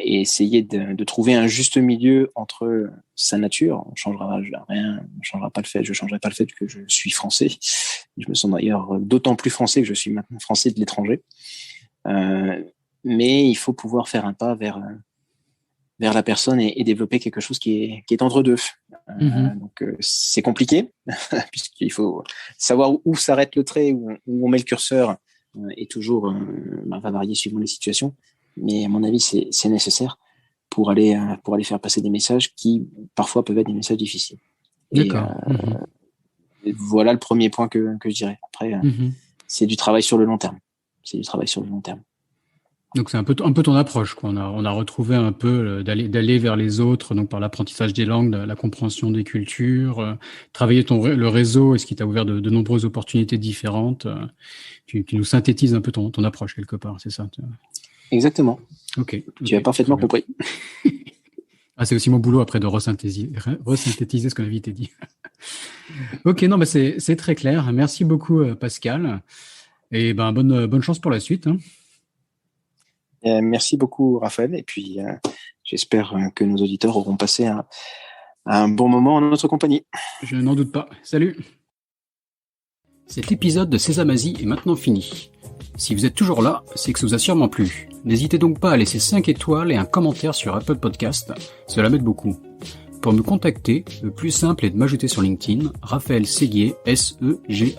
et essayer de trouver un juste milieu entre sa nature. On changera rien, on changera pas le fait, je changerai pas le fait que je suis français. Je me sens d'ailleurs d'autant plus français que je suis maintenant français de l'étranger. Mais il faut pouvoir faire un pas vers la personne et développer quelque chose qui est entre deux. Donc c'est compliqué puisqu'il faut savoir où s'arrête le trait, où on met le curseur, et toujours va varier suivant les situations. Mais à mon avis, c'est nécessaire pour aller faire passer des messages qui parfois peuvent être des messages difficiles. D'accord. Et voilà le premier point que je dirais. Après, c'est du travail sur le long terme. Donc c'est un peu ton approche, quoi. On a retrouvé un peu d'aller vers les autres, donc par l'apprentissage des langues, la compréhension des cultures, travailler le réseau, et ce qui t'a ouvert de nombreuses opportunités différentes. Tu nous synthétises un peu ton approche quelque part, c'est ça? Exactement. Ok. Tu as parfaitement compris. C'est aussi mon boulot après de resynthétiser ce que l'invité dit. Ok, non, c'est très clair. Merci beaucoup, Pascal. Et bonne chance pour la suite. Merci beaucoup, Raphaël. Et puis, j'espère que nos auditeurs auront passé un bon moment en notre compagnie. Je n'en doute pas. Salut. Cet épisode de Sésame Asie est maintenant fini. Si vous êtes toujours là, c'est que ça vous a sûrement plu. N'hésitez donc pas à laisser 5 étoiles et un commentaire sur Apple Podcast, cela m'aide beaucoup. Pour me contacter, le plus simple est de m'ajouter sur LinkedIn, Raphaël Séguier, Seghier.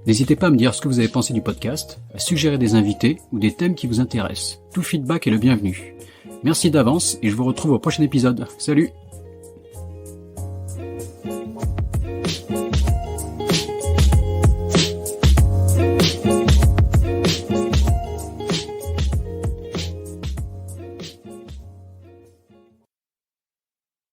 N'hésitez pas à me dire ce que vous avez pensé du podcast, à suggérer des invités ou des thèmes qui vous intéressent. Tout feedback est le bienvenu. Merci d'avance et je vous retrouve au prochain épisode. Salut!